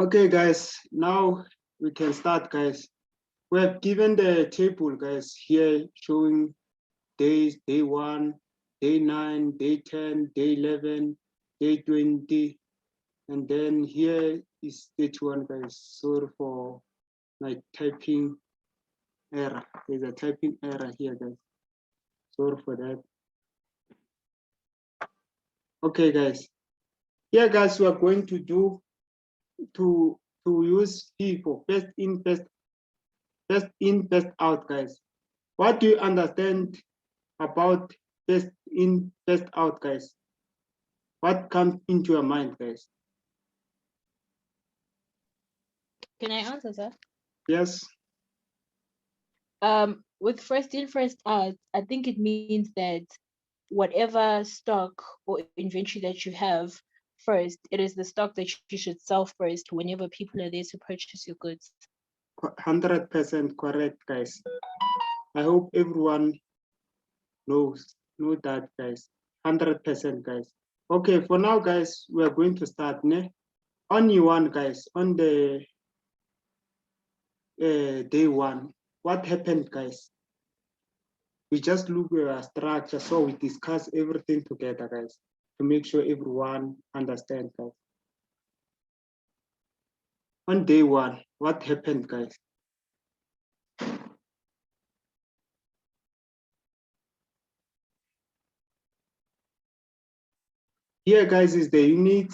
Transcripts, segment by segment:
Okay, guys, now we can start, guys. We have given the table, guys, here showing days, day 1, day 9, day 10, day 11, day 20, and then here is stage 1, guys. Sorry for my typing error. There's a typing error here, guys. Sorry for that. Okay, guys. Here, guys, we are going to do to use FIFO, best in, best out, guys. What do you understand about best in, best out, guys? What comes into your mind, guys? Can I answer, sir? Yes. With first in, first out, I think it means that whatever stock or inventory that you have first, it is the stock that you should sell first whenever people are there to purchase your goods. 100% correct, guys. I hope everyone know that, guys. 100%, guys. Okay, for now, guys, we are going to start. Only one, guys, on the day 1. What happened, guys? We just look at our structure, so we discuss everything together, guys, to make sure everyone understands, guys. On day 1, what happened, guys? Here, guys, is the unit.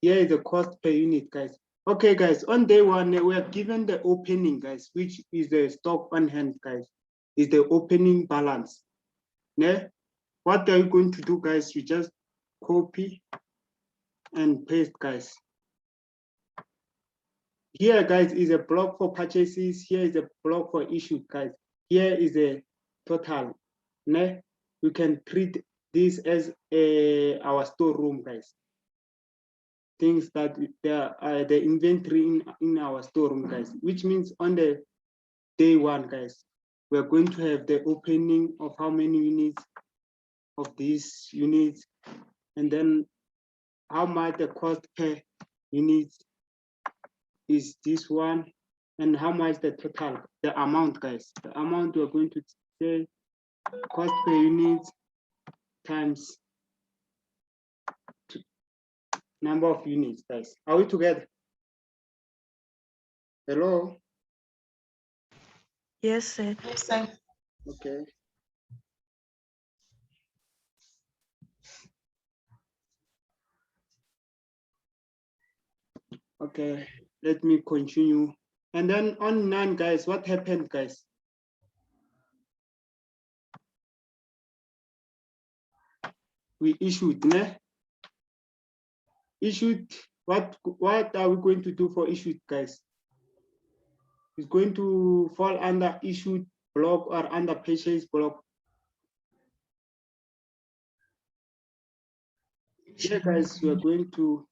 Here is the cost per unit, guys. Okay, guys, on day 1, we are given the opening, guys, which is the stock on hand, guys, is the opening balance. What are you going to do, guys? You just copy and paste, guys. Here, guys, is a block for purchases. Here is a block for issued, guys. Here is a total. We can treat this as our storeroom, guys. Things that the inventory in our storeroom, guys, which means on the day 1, guys, we're going to have the opening of how many units of these units, and then how much the cost per unit is this one, and how much the total, the amount, guys. The amount we're going to say cost per unit times number of units, guys. Are we together? Hello? Yes, sir. Yes, sir. Okay. Okay, let me continue. And then on 9, guys, what happened, guys? We issued, Issued, what are we going to do for issued, guys? It's going to fall under issued block or under purchase block. Here, guys, we are going to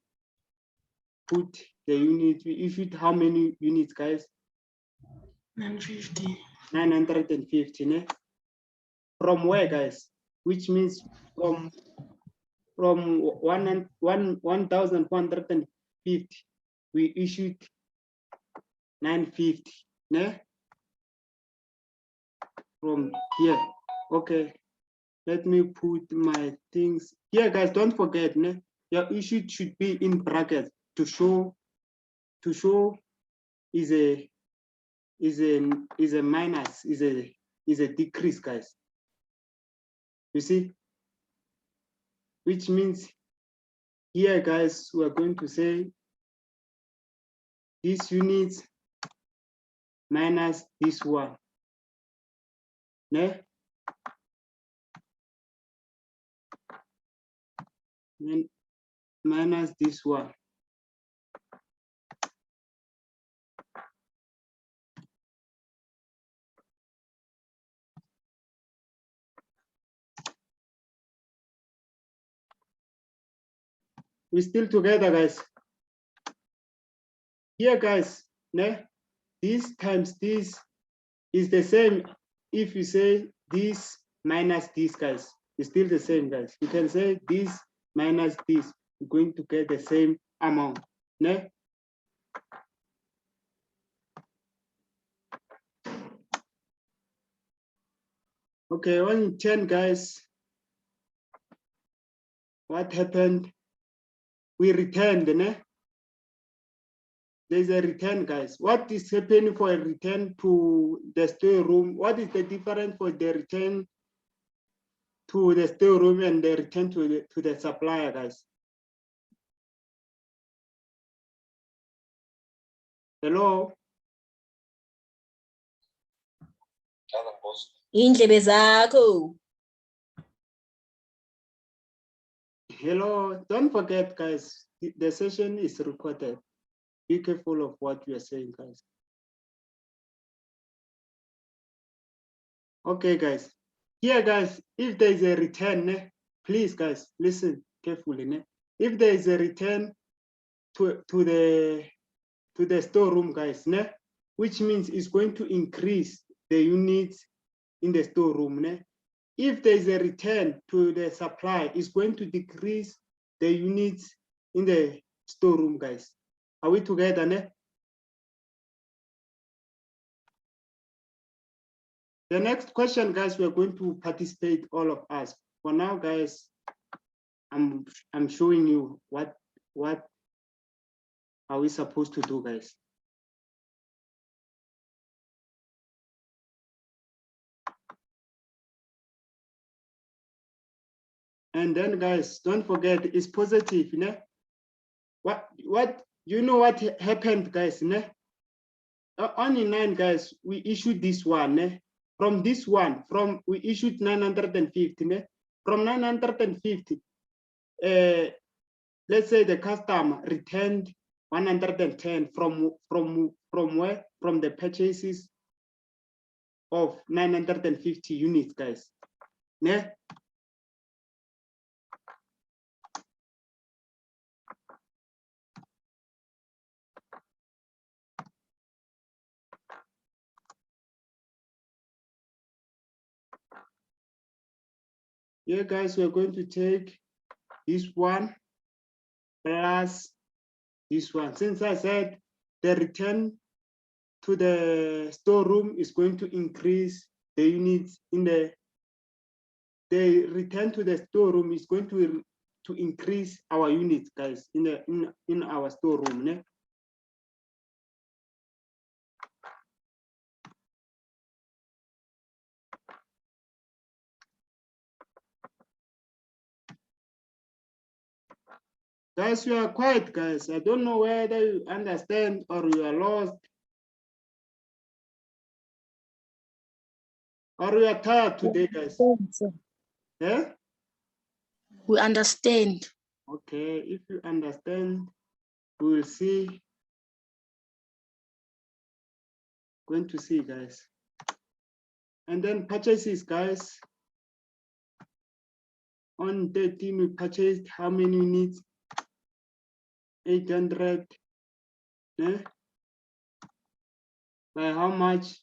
put the unit. We issued how many units, guys? 950. 950. From where, guys? Which means from 1,450, we issued 950. From here. Okay. Let me put my things here, guys. Don't forget, your issue should be in brackets to show is a minus, is a decrease, guys. You see, which means here, guys, we are going to say this unit minus this one. Then minus this one. We're still together, guys. Here, guys, this times this is the same. If you say this minus this, guys, it's still the same, guys. You can say this minus this, you're going to get the same amount. Okay, on 10, guys, what happened? We returned, né? There's a return, guys. What is happening for a return to the storeroom? What is the difference for the return to the storeroom and the return to the supplier, guys? Hello? Indlebe zakho. Hello, don't forget, guys, the session is recorded. Be careful of what you are saying, guys. Okay, guys. Here, guys, if there is a return, please, guys, listen carefully. If there is a return to the storeroom, guys, which means it's going to increase the units in the storeroom. If there is a return to the supply, it's going to decrease the units in the storeroom, guys. Are we together? The next question, guys, we're going to participate, all of us. For now, guys, I'm showing you what are we supposed to do, guys. And then, guys, don't forget, it's positive, What you know what happened, guys, Only 9, guys, we issued this one, From this one, we issued 950, From 950, let's say the customer returned 110 from where? From the purchases of 950 units, guys. Here, guys, we're going to take this one plus this one. Since I said the return to the storeroom is going to increase the units in the return to the storeroom is going to increase our units, guys, in our storeroom. Guys, you are quiet, guys. I don't know whether you understand or you are lost. Or you are tired today, guys. Yeah? We understand. Okay, if you understand, we will see. Going to see, guys. And then purchases, guys. On 13, we purchased how many units? 800. By how much?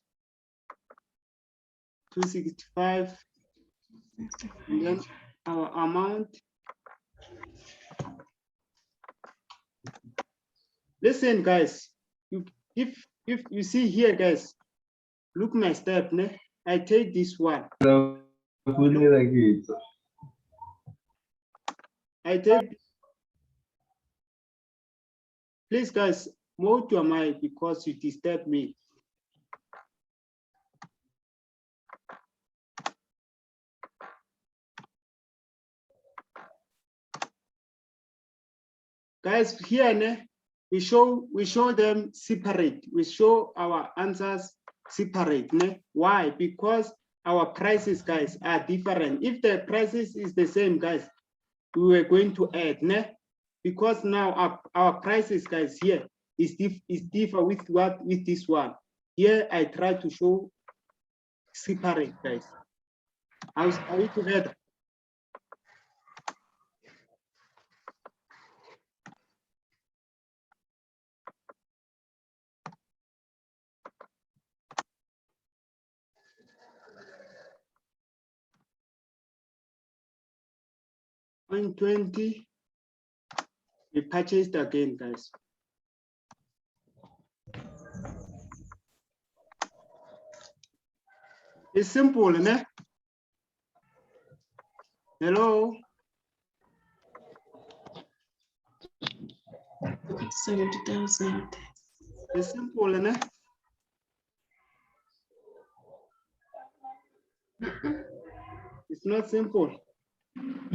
265. And then our amount. Listen, guys. If you see here, guys, look my step. I take this one. I take. Please, guys, mute your mic because you disturb me. Guys, here we show them separate. We show our answers separate. Why? Because our prices, guys, are different. If the prices is the same, guys, we were going to add. Because now our prices, guys, here is differ with this one. Here I try to show separate, guys. Are we together? On 20, we purchased again, guys. It's simple, Hello? 70,000. It's simple, né? It's not simple. I'm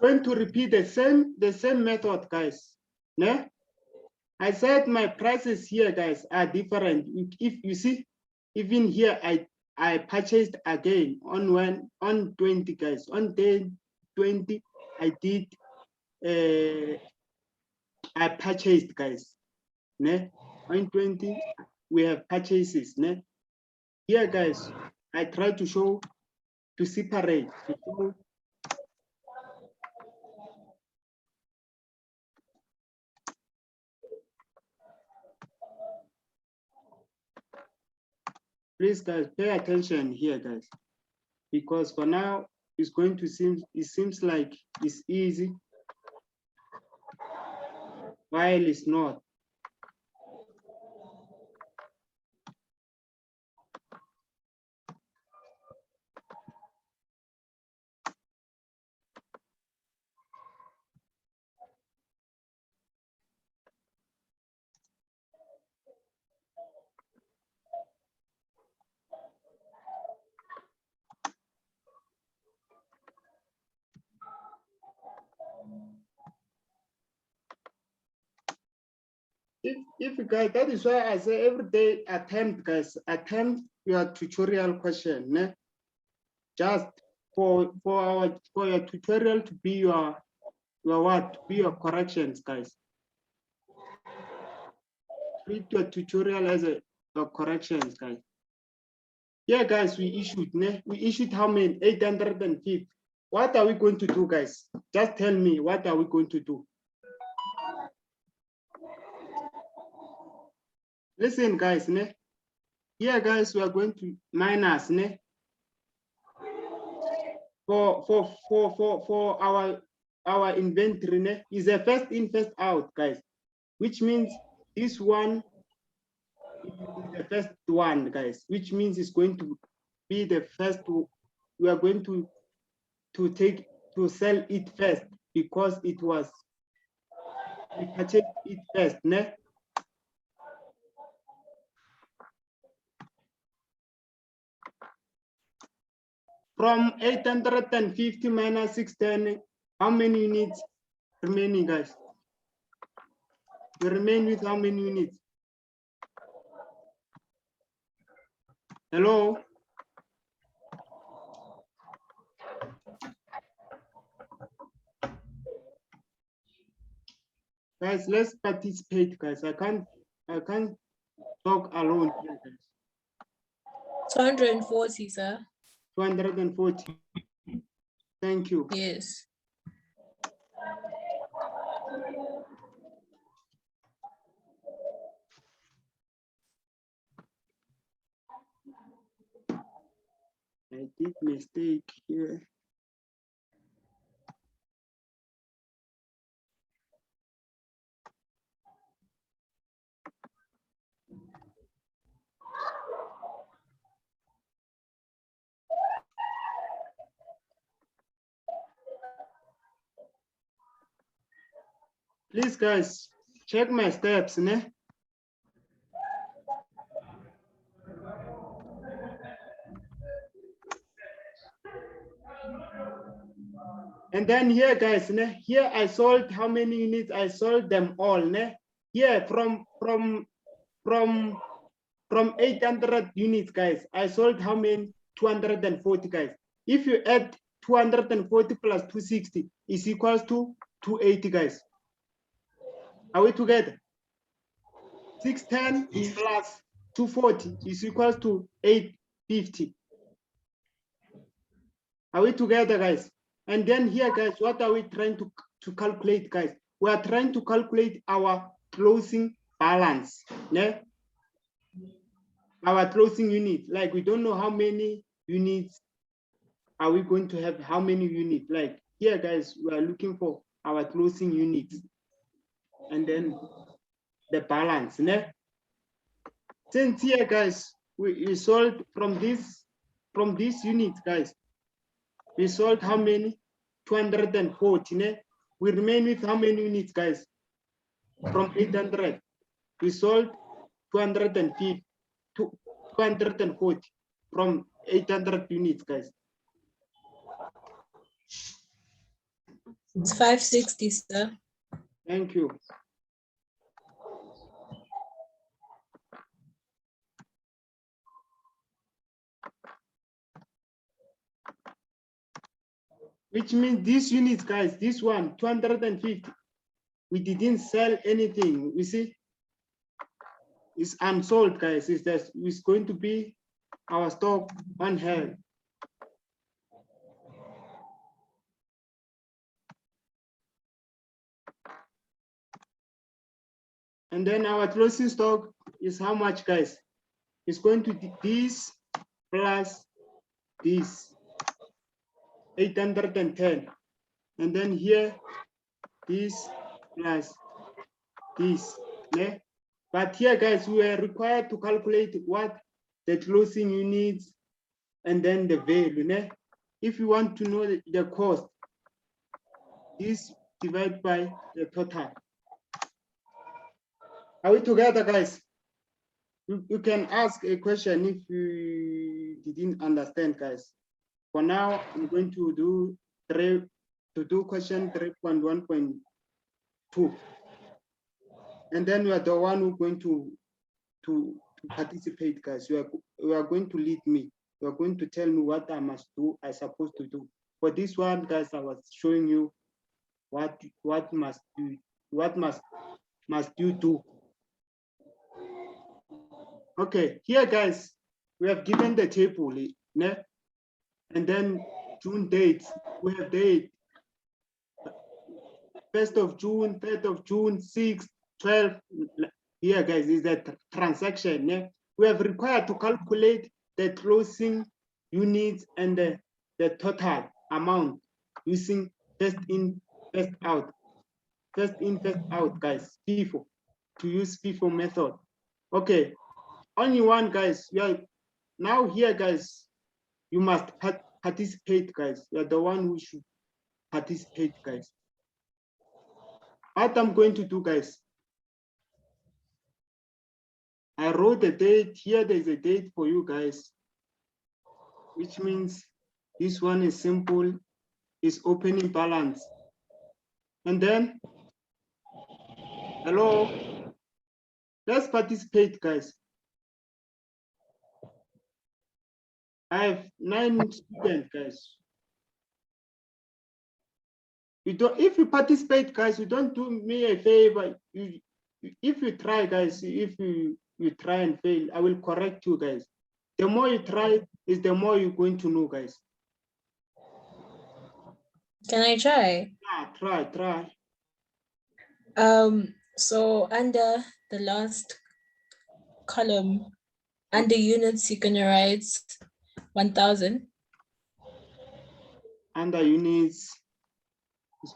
going to repeat the same method, guys. Ne? I said my prices here, guys, are different. If you see, even here, I purchased again on 20, guys. On day 20, I did I purchased, guys. Ne? On 20, we have purchases. Ne? Here, guys, I try to show to separate. To show please, guys, pay attention here, guys, because for now it's going to it seems like it's easy, while it's not. If you guys, that is why I say every day attempt, guys, attempt your tutorial question, ne? Just for your tutorial to be your what, to be your corrections, guys. Treat your tutorial as a corrections, guys. Yeah, guys, we issued how many? 850. What are we going to do, guys? Just tell me, what are we going to do? Listen, guys, ne? Here, guys, we are going to minus, ne? For our inventory, ne? Is a first in, first out, guys, which means this one is the first one, guys, which means it's going to be the first. We are going to sell it first because it was, we purchased it first, ne? From 850 minus 610, how many units remaining, guys? You remain with how many units? Hello? Guys, let's participate, guys. I can't talk alone here, guys. 240, sir. 240. Thank you. Yes. I did mistake here. Please, guys, check my steps, ne? And then here, guys, ne? Here I sold how many units? I sold them all, ne? Here from 800 units, guys, I sold how many? 240, guys. If you add 240 plus 260 is equals to 280, guys. Are we together? 610 plus 240 is equals to 850. Are we together, guys? And then here, guys, what are we trying to calculate, guys? We are trying to calculate our closing balance, yeah? Our closing unit. Like, we don't know how many units are we going to have, how many units. Like here, guys, we are looking for our closing units. And then the balance, né? Since here, guys, we sold from this unit, guys. We sold how many? 240. Ne? We remain with how many units, guys? From 800. We sold 250, 240 from 800 units, guys. It's 560, sir. Thank you. Which means these units, guys, this one, 250, we didn't sell anything. You see, it's unsold, guys. It's going to be our stock on hand. And then our closing stock is how much, guys? It's going to be this plus this, 810. And then here, this plus this. Yeah? But here, guys, we are required to calculate what the closing units and then the value. Yeah? If you want to know the cost, this divided by the total. Are we together, guys? You can ask a question if you didn't understand, guys. For now, I'm going to do question 3.1.2. And then we are the one who's going to participate, guys. You are going to lead me. You are going to tell me what I must do, I'm supposed to do. For this one, guys, I was showing you what must you do. Okay, here, guys, we have given the table, né? And then June dates. We have date 1st of June, 3rd of June, 6th, 12th. Here, guys, is the transaction. Yeah? We have required to calculate the closing units and the total amount using first in, first out. First in, first out, guys. FIFO, to use FIFO method. Okay, only one, guys. Now here, guys, you must participate, guys. You're the one who should participate, guys. What I'm going to do, guys, I wrote a date here. There's a date for you guys, which means this one is simple, is opening balance. And then, hello, let's participate, guys. I have 9 students, guys. If you participate, guys, you don't do me a favor. If you try, guys, if you try and fail, I will correct you, guys. The more you try, is the more you're going to know, guys. Can I try? Yeah, try. So under the last column, under units, you're gonna write 1,000. Under units,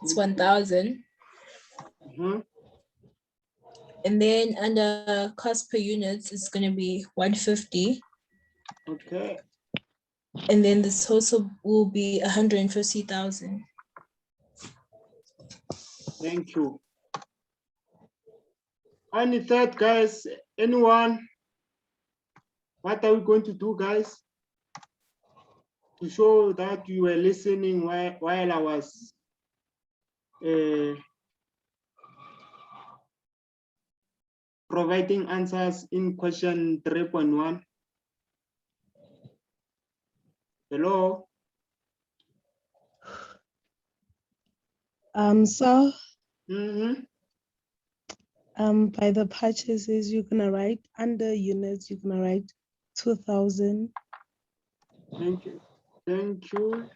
It's 1,000. And then under cost per unit, it's gonna be 150. Okay. And then the total will be 150,000. Thank you. Any third, guys? Anyone? What are we going to do, guys? To show that you were listening while I was providing answers in question 3.1. Hello? So Mm-hmm. by the purchases, you're gonna write under units, you're gonna write 2,000. Thank you. Thank you.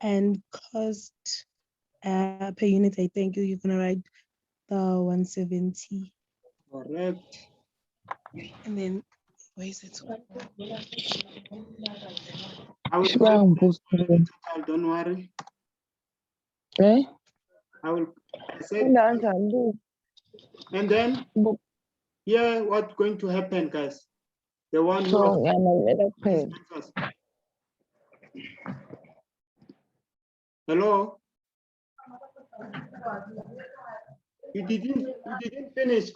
And cost per unit, I think you're gonna write the 170. Correct. And then, where is it? I will Strong correct the total, don't worry. Eh? I said, and then here what's going to happen, guys? The one So who I'm a little bit. Hello? You didn't finish.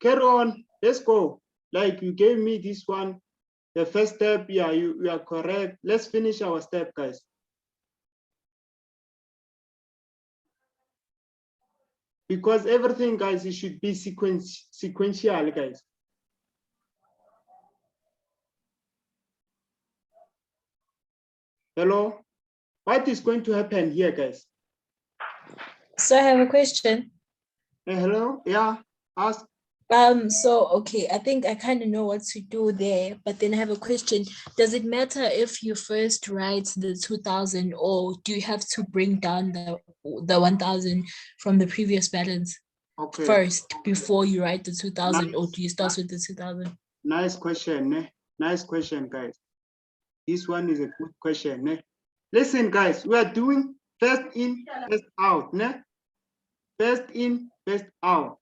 Carry on. Let's go. Like you gave me this one. The first step, yeah, you are correct. Let's finish our step, guys. Because everything, guys, it should be sequential, guys. Hello? What is going to happen here, guys? So I have a question. Hello? Yeah, ask. So okay, I think I kind of know what to do there, but then I have a question. Does it matter if you first write the 2000, or do you have to bring down the 1000 from the previous balance first before you write the 2000, or do you start with the 2000? Nice question, eh? Nice question, guys. This one is a good question, eh? Listen, guys, we are doing first in, first out, ne? First in, first out.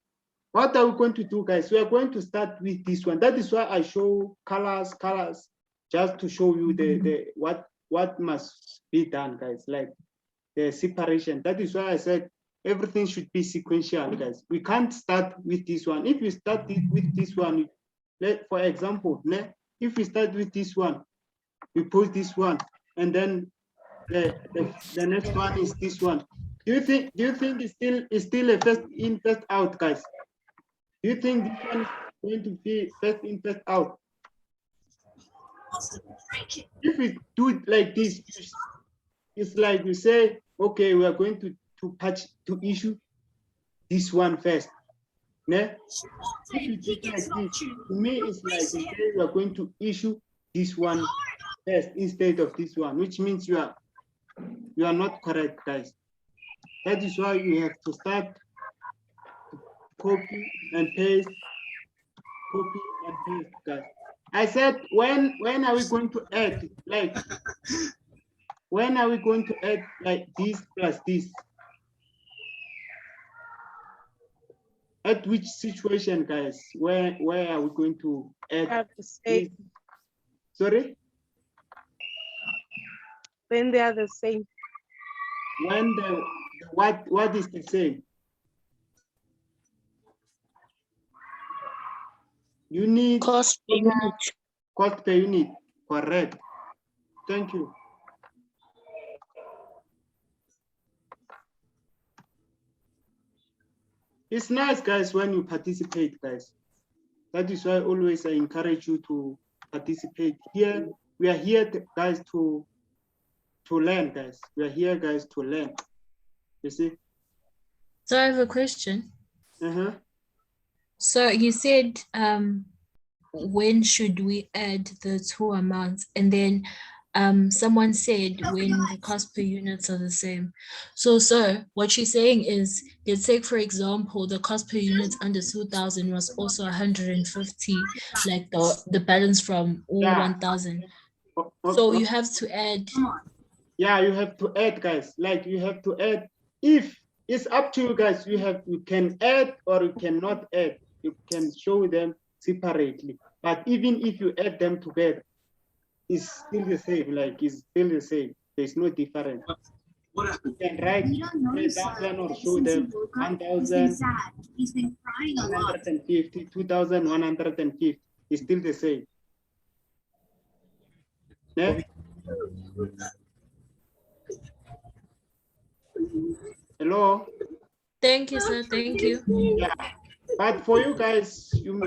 What are we going to do, guys? We are going to start with this one. That is why I show colors, just to show you the what must be done, guys. Like the separation. That is why I said everything should be sequential, guys. We can't start with this one. If we start with this one, for example, ne? If we start with this one, we put this one, and then the next one is this one. Do you think it's still a first in, first out, guys? Do you think this one is going to be first in, first out? If we do it like this, it's like we say, okay, we are going to issue this one first. Ne? If you do it like this, to me, it's like we say we are going to issue this one first instead of this one, which means you are not correct, guys. That is why you have to start copy and paste, guys. I said, when are we going to add? Like, when are we going to add like this plus this? At which situation, guys? Where are we going to add this? Sorry? When they are the same. When what is the same? You need Cost per unit. Cost per unit, correct. Thank you. It's nice, guys, when you participate, guys. That is why always I encourage you to participate. Here, we are here, guys, to learn, guys. We are here, guys, to learn. You see? So I have a question. Uh-huh. So you said, when should we add the two amounts? And then someone said when the cost per units are the same. So what she's saying is, let's take, for example, the cost per unit under 2000 was also 150, like the balance from all 1000. So you have to add. Yeah, you have to add, guys. Like you have to add. If it's up to you, guys, you can add or you cannot add. You can show them separately. But even if you add them together, it's still the same. Like it's still the same. There's no difference. You can write 3,000 or show them 1,000. He's been crying a lot. 150, 2,150. It's still the same. Yeah? Hello? Thank you, sir. Thank you. Yeah. But for you guys, you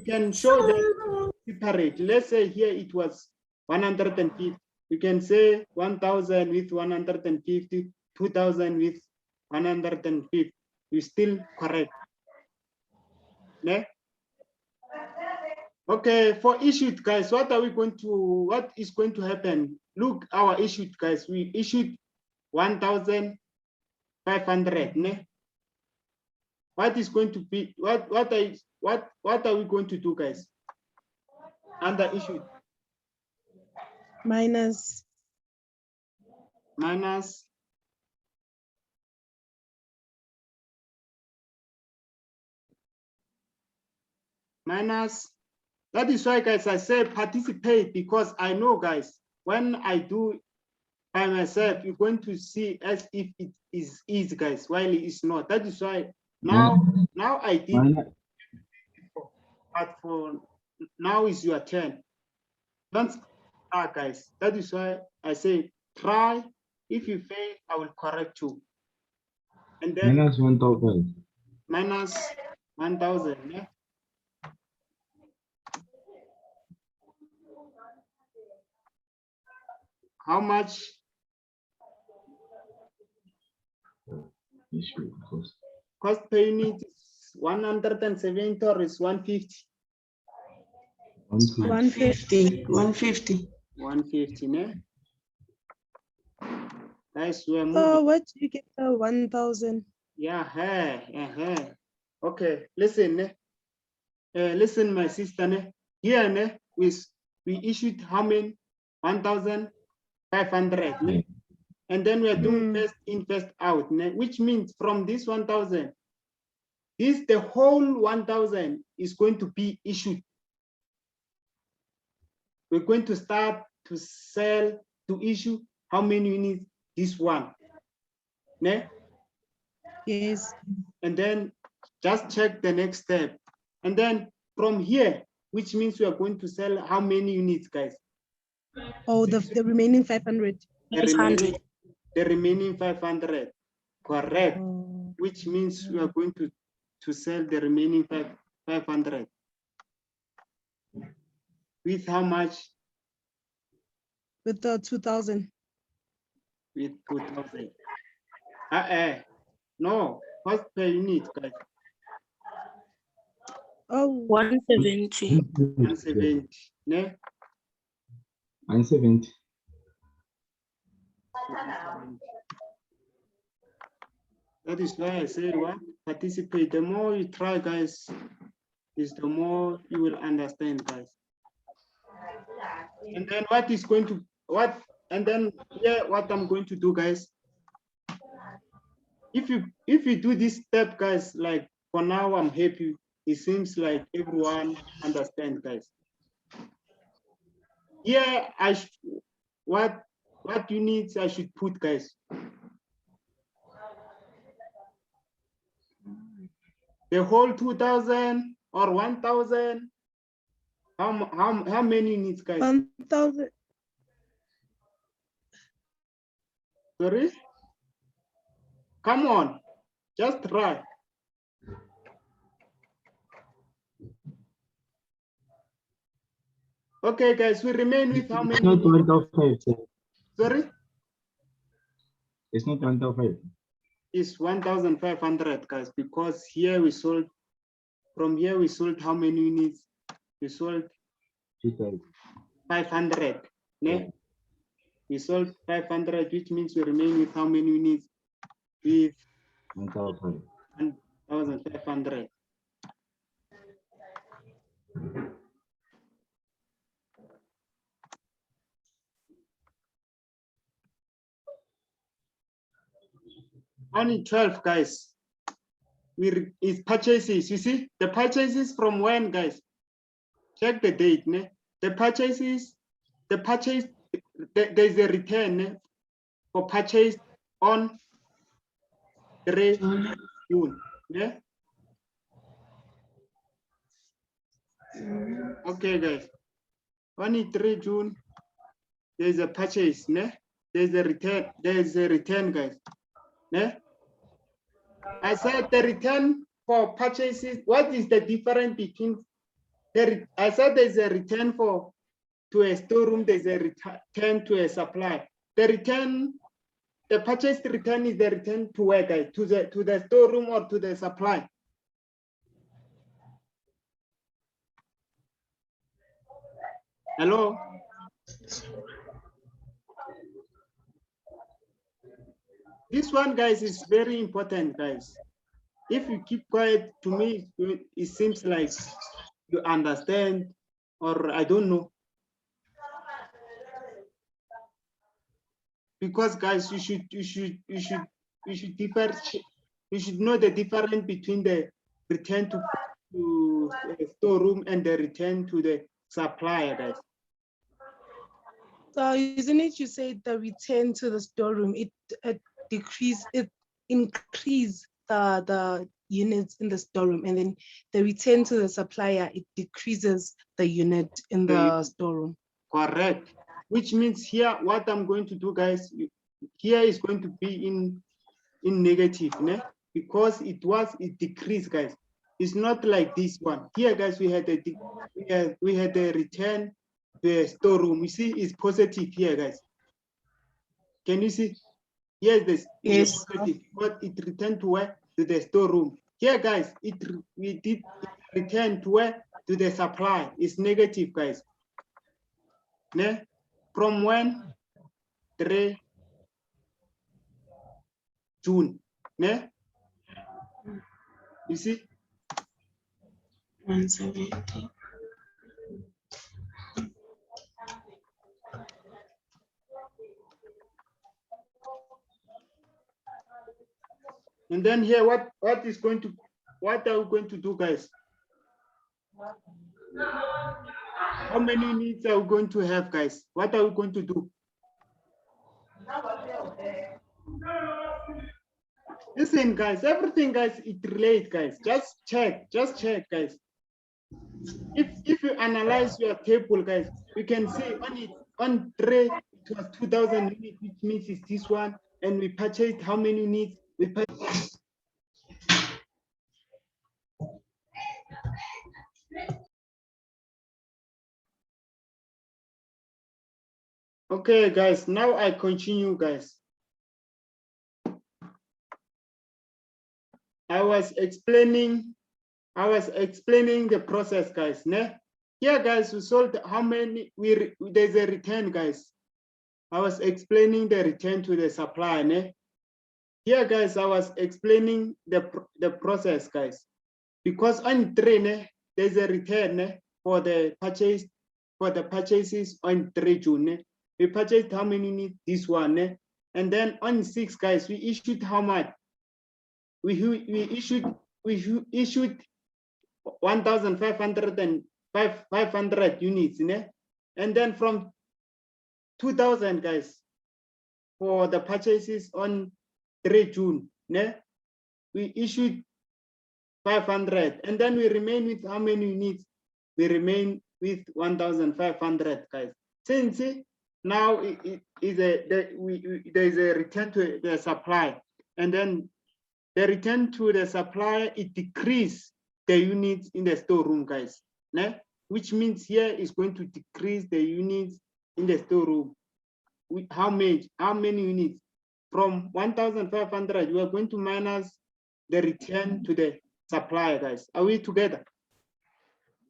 can show them separate. Let's say here it was 150. You can say 1,000 with 150, 2,000 with 150. You still correct. Yeah? Okay, for issued, guys, what is going to happen? Look, our issued, guys, we issued 1,500. Ne? What is going to be, what are we going to do, guys? Under issued. Minus. Minus. Minus That is why, guys, I say participate, because I know, guys, when I do by myself, you're going to see as if it is easy, guys, while it is not. That is why now I did, but for now is your turn. Don't start, guys. That is why I say try. If you fail, I will correct you. And then minus 1,000. minus 1,000. Yeah? How much? Cost per unit is 170 or is 150? 150. 150. 150, ne? Guys, we are moving. So what do you get 1,000? Yeah, okay, listen, ne? Listen, my sister, ne? Here, ne? We issued how many? 1,500, ne? And then we are doing first in, first out, ne? Which means from this 1,000, the whole 1,000 is going to be issued. We're going to start to sell, to issue how many units? This one, ne? Yes. And then just check the next step. And then from here, which means we are going to sell how many units, guys? Oh, the remaining 500. The remaining 500, correct. Oh. Which means we are going to sell the remaining 500. With how much? With the 2,000. With 2,000. No, cost per unit, guys. Oh, 170. 170, ne? 170. That is why I say what? Participate. The more you try, guys, is the more you will understand, guys. And then what is going to, and then yeah, what I'm going to do, guys. If you do this step, guys, like for now, I'm happy. It seems like everyone understands, guys. Yeah, what units I should put, guys? The whole 2,000 or 1,000? How many units, guys? 1,000. Sorry? Come on, just try. Okay, guys, we remain with how many? It's not 1,500, sir. Sorry? It's not 1,500. It's 1,500, guys, because here we sold, from here we sold how many units? We sold 500. Ne? We sold 500, which means we remain with how many units? With 1,500. Only 12, guys. It's purchases. You see, the purchases from when, guys? Check the date. Ne? The purchases, there's a return, ne? For purchase on 3 June. Yeah? Okay, guys. Only 3 June, there's a purchase, ne? There's a return, guys. Ne? I said the return for purchases. What is the difference between I said there's a return to a storeroom, there's a return to a supply. The purchase return is the return to where, guys? To the storeroom or to the supply? Hello? This one, guys, is very important, guys. If you keep quiet, to me, it seems like you understand, or I don't know. Because, guys, you should know the difference between the return to to the storeroom and they return to the supplier, guys. So isn't it you said the return to the storeroom, it increase the units in the storeroom, and then the return to the supplier, it decreases the unit in the storeroom. Correct. Which means here, what I'm going to do, guys, here is going to be in negative, né? Because it decreased, guys. It's not like this one. Here, guys, we had a return to the storeroom. You see, it's positive here, guys. Can you see? Here's this. Yes. Positive, but it returned to where? To the storeroom. Here, guys, we did return to where? To the supply. It's negative, guys. Ne? From when? 3 June. Ne? You see? 170. And then here, what are we going to do, guys? How many units are we going to have, guys? What are we going to do? Listen, guys, everything, guys, it relates, guys. Just check, guys. If you analyze your table, guys, we can see on trade it was 2,000 units, which means it's this one, and we purchased how many units? We purchased. Okay, guys, now I continue, guys. I was explaining the process, guys. Ne? Here, guys, we sold how many, there's a return, guys. I was explaining the return to the supplier. Ne? Here, guys, I was explaining the process, guys. Because on train, there's a return for the purchases on 3 June. We purchased how many units? This one. And then on 6, guys, we issued how much? We issued 1,500 units, and then from 2,000, guys, for the purchases on 3 June, we issued 500, and then we remain with how many units? We remain with 1,500, guys. Since now there is a return to the supply, and then the return to the supplier, it decrease the units in the storeroom, guys. Which means here is going to decrease the units in the storeroom. How many units? From 1,500, we are going to minus the return to the supplier, guys. Are we together?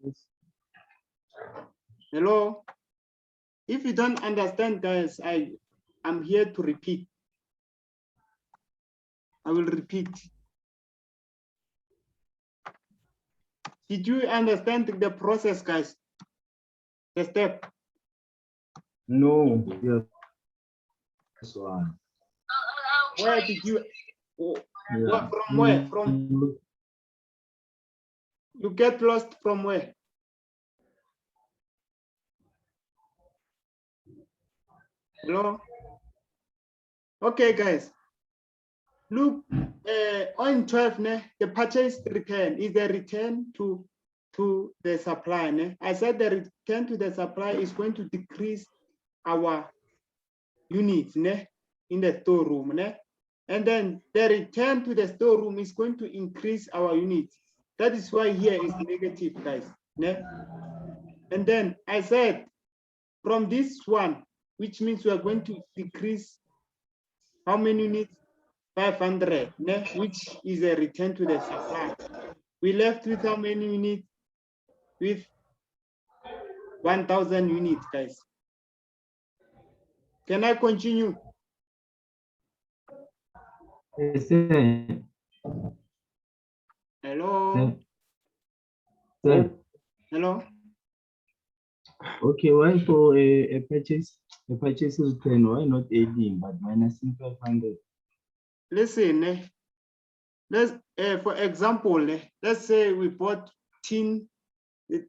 Yes. Hello? If you don't understand, guys, I'm here to repeat. I will repeat. Did you understand the process, guys? The step? No, yes. This one. Where did you, Yeah. from where? From, you get lost from where? Hello? Okay, guys. Look, on 12, the purchase return is the return to the supply. I said the return to the supply is going to decrease our units in the storeroom. And then the return to the storeroom is going to increase our units. That is why here is negative, guys. And then I said from this one, which means we are going to decrease how many units? 500, which is a return to the supply. We left with how many units? With 1,000 units, guys. Can I continue? Yes, sir. Hello? Sir. Hello? Okay, why for a purchase return, why not adding but minusing 500? Listen, let's for example, let's say we bought tin, the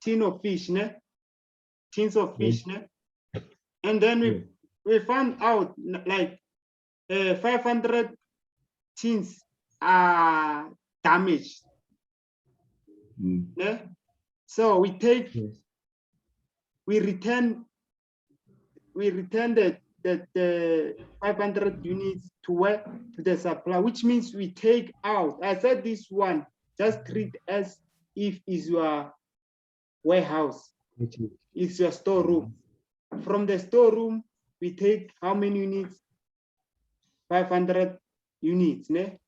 tin of fish, ne? Tins of fish, ne? And then we found out like 500 tins are damaged. Yeah? So we take, we return the 500 units to where? To the supply, which means we take out. I said this one, just treat as if is your warehouse, it's your storeroom. From the storeroom, we take how many units? 500 units, ne?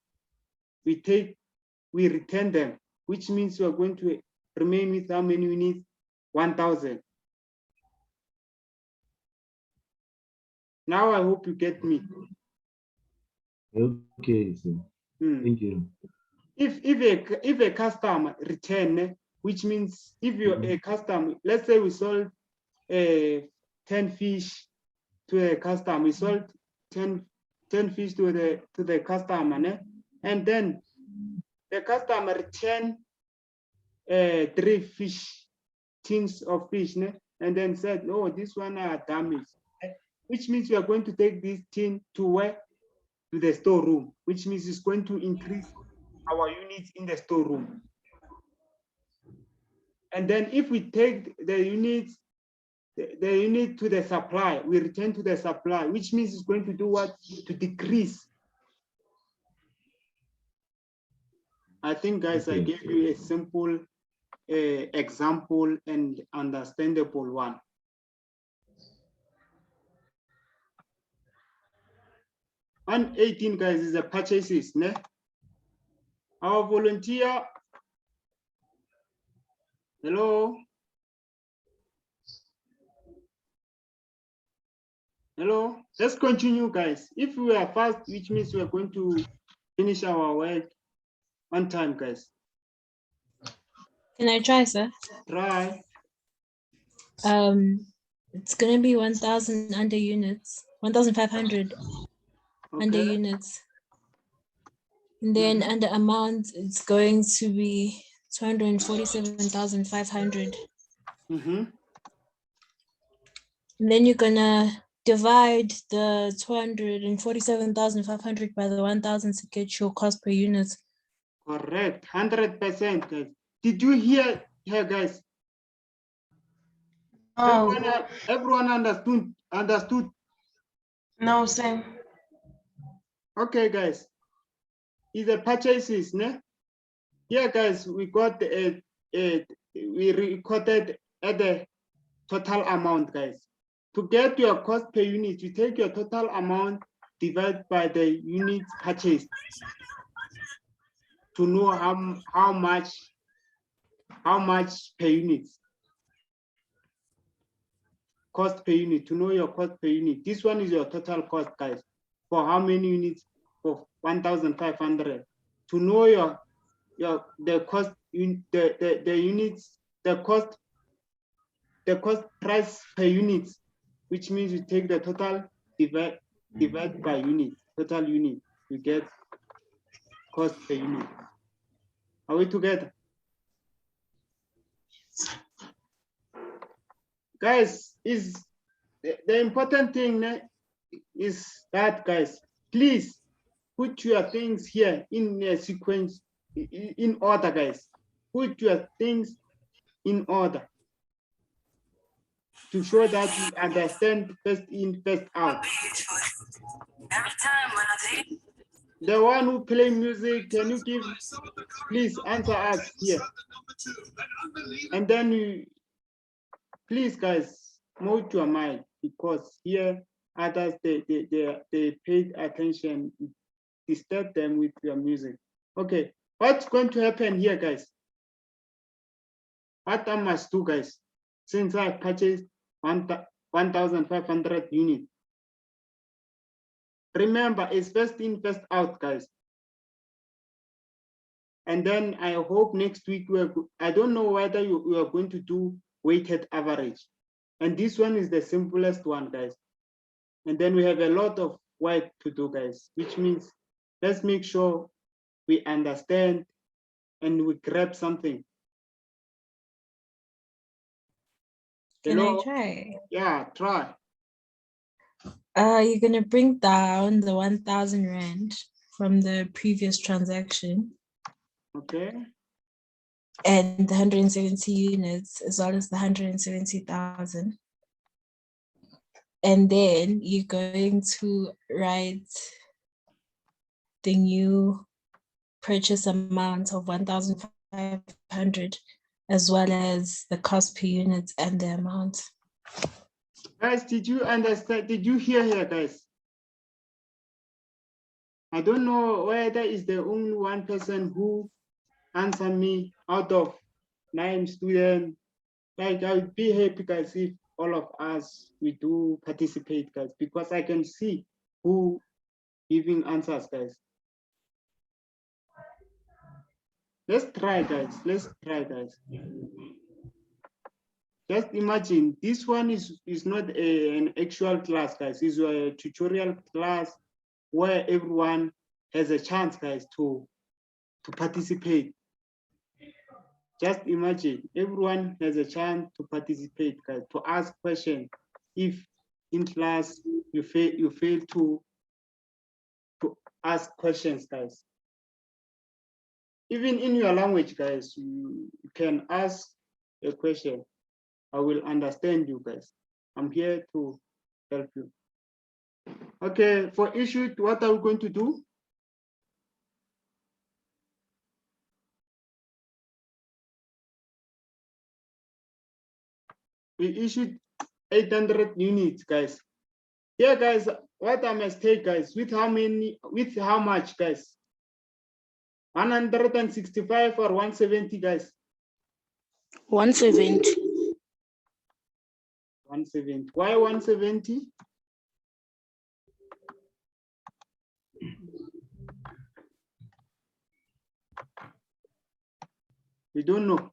We return them, which means we are going to remain with how many units? 1,000. Now I hope you get me. Okay, sir. Thank you. If a customer return, which means if you're a customer, let's say we sold 10 fish to a customer, we sold 10 fish to the customer, ne? And then the customer return 3 fish, tins of fish, ne? And then said, no, this one are damaged, which means we are going to take this tin to where? To the storeroom, which means it's going to increase our units in the storeroom. And then if we take the units, the unit to the supply, we return to the supply, which means it's going to do what? To decrease. I think, guys, I gave you a simple example and understandable one. And 18, guys, is the purchases, ne? Our volunteer, hello? Hello, let's continue, guys. If we are fast, which means we are going to finish our work on time, guys. Can I try, sir? Try. It's gonna be 1,000 under units, 1,500 under Okay. units. And then under amount, it's going to be 247,500. Mm-hmm. And then you're gonna divide the 247,500 by the 1,000 to get your cost per unit. Correct, 100%, guys. Did you hear here, guys? Oh, Everyone understood. no, same. Okay, guys. Is the purchases, ne? Here, guys, we got we recorded at the total amount, guys. To get your cost per unit, you take your total amount divided by the units purchased to know how much per unit. Cost per unit, to know your cost per unit. This one is your total cost, guys. For how many units? For 1,500. To know the cost the units, the cost price per unit, which means you take the total divide by unit, total unit, you get cost per unit. Are we together? Guys, is the important thing is that, guys, please put your things here in a sequence, in order, guys. Put your things in order to show that you understand first in, first out. The one who play music, can you please answer us here? And then please, guys, mute your mind, because here others they paid attention, disturb them with your music. Okay, what's going to happen here, guys? What I must do, guys, since I purchased 1,500 units. Remember, it's first in, first out, guys. And then I hope next week I don't know whether you are going to do weighted average. And this one is the simplest one, guys. And then we have a lot of work to do, guys, which means let's make sure we understand and we grab something. Can Hello? I try? Yeah, try. You're gonna bring down the 1,000 Rand from the previous transaction Okay. and the 170 units as well as the 170,000. And then you're going to write the new purchase amount of 1,500 as well as the cost per unit and the amount. Guys, did you understand? Did you hear here, guys? I don't know whether is the only one person who answered me out of 9 students. Like, I would be happy, guys, if all of us, we do participate, guys, because I can see who giving answers, guys. Let's try, guys. Let's try, guys. Just imagine, this one is not an actual class, guys. It's a tutorial class where everyone has a chance, guys, to participate. Just imagine, everyone has a chance to participate, guys, to ask questions. If in class you fail to ask questions, guys. Even in your language, guys, you can ask a question. I will understand you, guys. I'm here to help you. Okay, for issue, what are we going to do? We issued 800 units, guys. Yeah, guys, what I must take, guys, with how much, guys? 165 or 170, guys? 170. 170. Why 170? We don't know.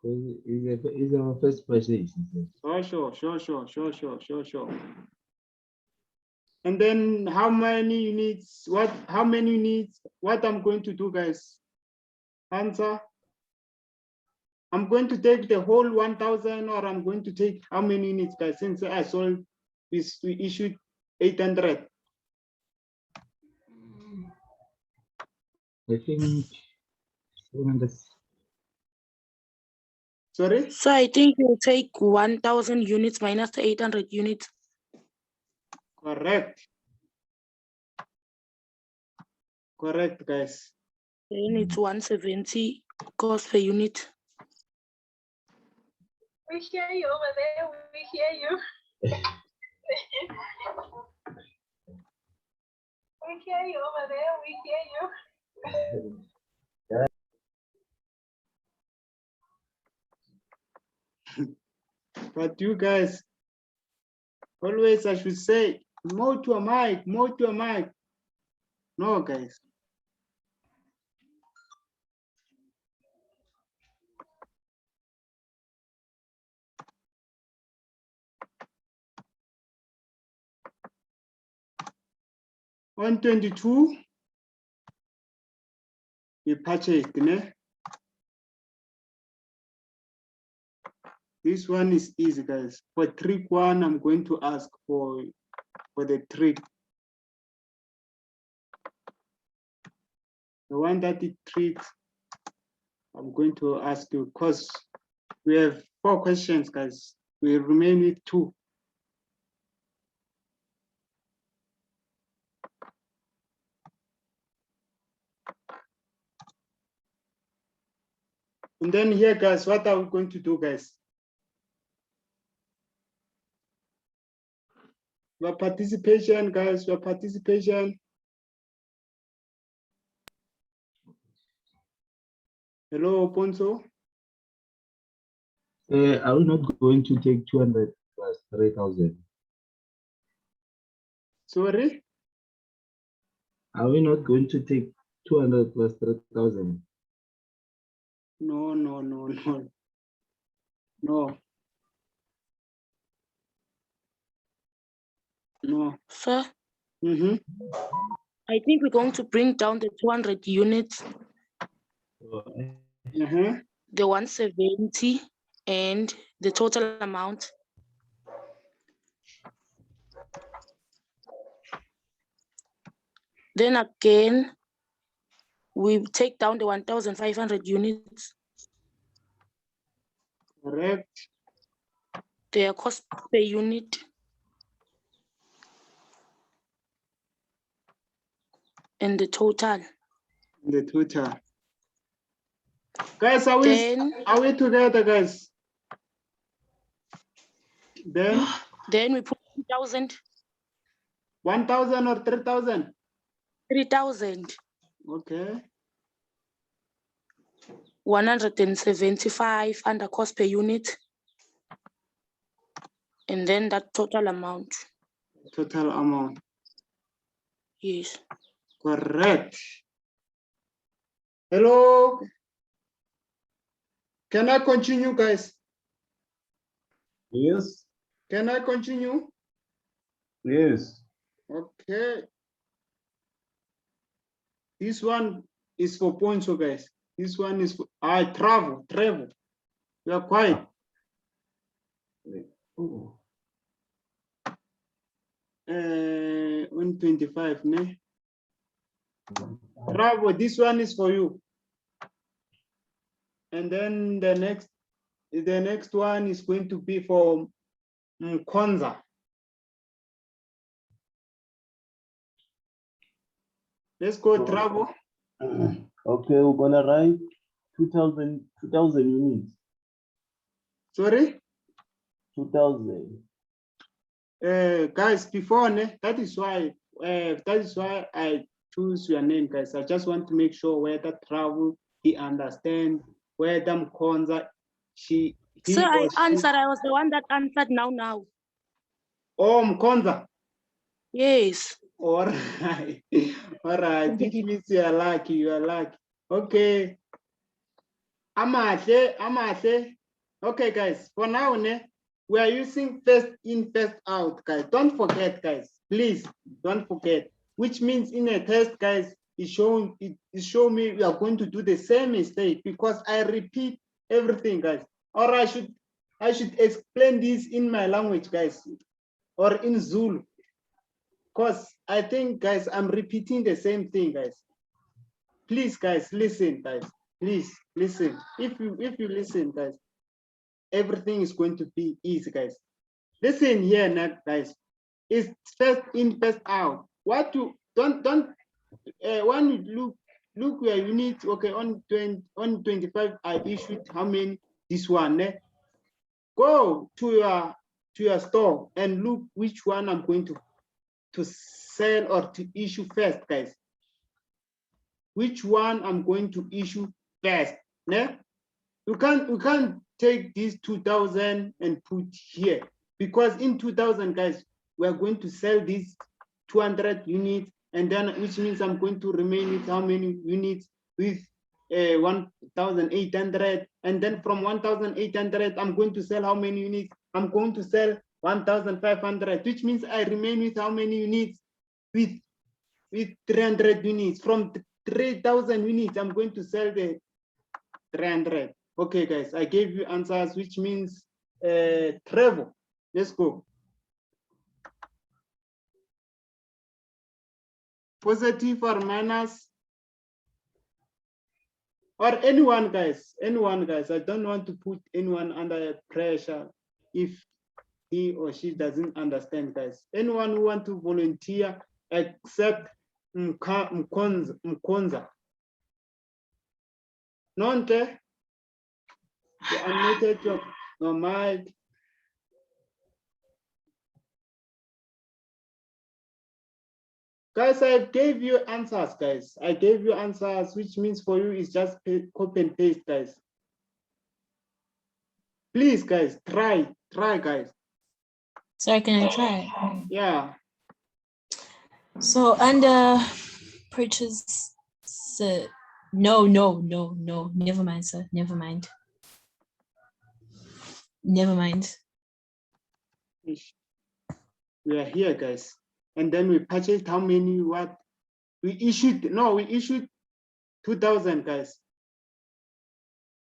It's our first purchase. Oh, sure. And then how many units? How many units? What I'm going to do, guys? Answer. I'm going to take the whole 1,000, or I'm going to take how many units, guys? Since I sold, we issued 800. I think 700. Sorry? So I think you'll take 1,000 units minus the 800 units. Correct. Correct, guys. Then it's 170 cost per unit. We hear you over there. We hear you. We hear you over there. We hear you. But you guys, always I should say, more to a mic, more to a mic. No, guys. On 22, we purchased, né? This one is easy, guys. For trick one, I'm going to ask for the trick. The one that it tricks, I'm going to ask you, because we have 4 questions, guys. We remain with 2. And then here, guys, what are we going to do, guys? Your participation, guys, your participation. Hello, Ponzo. Are we not going to take 200 plus 3,000? Sorry? Are we not going to take 200 plus 3,000? No. No. Sir, Mm-hmm. I think we're going to bring down the 200 units the 170 and the total amount. Then again, we take down the 1,500 units. Correct. Their cost per unit. And the total. The total. Guys, are we together, guys? Then we put 1,000. 1,000 or 3,000? 3,000. Okay. 175 under cost per unit. And then that total amount. Total amount. Yes. Correct. Hello. Can I continue, guys? Yes. Can I continue? Yes. Okay. This one is for points, so guys. This one is for travel. You are quiet. Oh. 125, ne? Travel, this one is for you. And then the next one is going to be for Mkonza. Let's go travel. Okay, we're gonna write 2,000 units. Sorry? 2,000. Guys, before that is why I choose your name, guys. I just want to make sure whether travel he understand, whether Mkonza So I answered. I was the one that answered now. Oh, Mkonza. Yes. All right. All right. This means you are lucky. You are lucky. Okay. Amahle. Okay, guys. For now, we are using first in, first out, guys. Don't forget, guys. Please don't forget. Which means in a test, guys, it show me we are going to do the same mistake because I repeat everything, guys. Or I should explain this in my language, guys, or in Zulu. Because I think, guys, I'm repeating the same thing, guys. Please, guys, listen, guys. Please listen. If you listen, guys, everything is going to be easy, guys. Listen here now, guys. It's first in, first out. What you don't when you look where you need, okay, on 25 I issued how many this one, go to your store and look which one I'm going to sell or to issue first, guys. Which one I'm going to issue first. You can't take this 2,000 and put here because in 2,000, guys, we're going to sell these 200 units, and then which means I'm going to remain with how many units with 1,800, and then from 1,800 I'm going to sell how many units? I'm going to sell 1,500, which means I remain with how many units? With 300 units. From 3,000 units, I'm going to sell the 300. Okay, guys, I gave you answers, which means travel. Let's go. Positive or minus? Or anyone, guys. I don't want to put anyone under pressure if he or she doesn't understand, guys. Anyone who want to volunteer except Mkonza. Nonte? You unmuted your mic. Guys, I gave you answers, guys. I gave you answers, which means for you is just copy and paste, guys. Please, guys, try, guys. Sorry, can I try? Yeah. So under purchase, no, never mind, sir. Never mind. We are here, guys. And then we purchased how many, what? We issued 2,000, guys.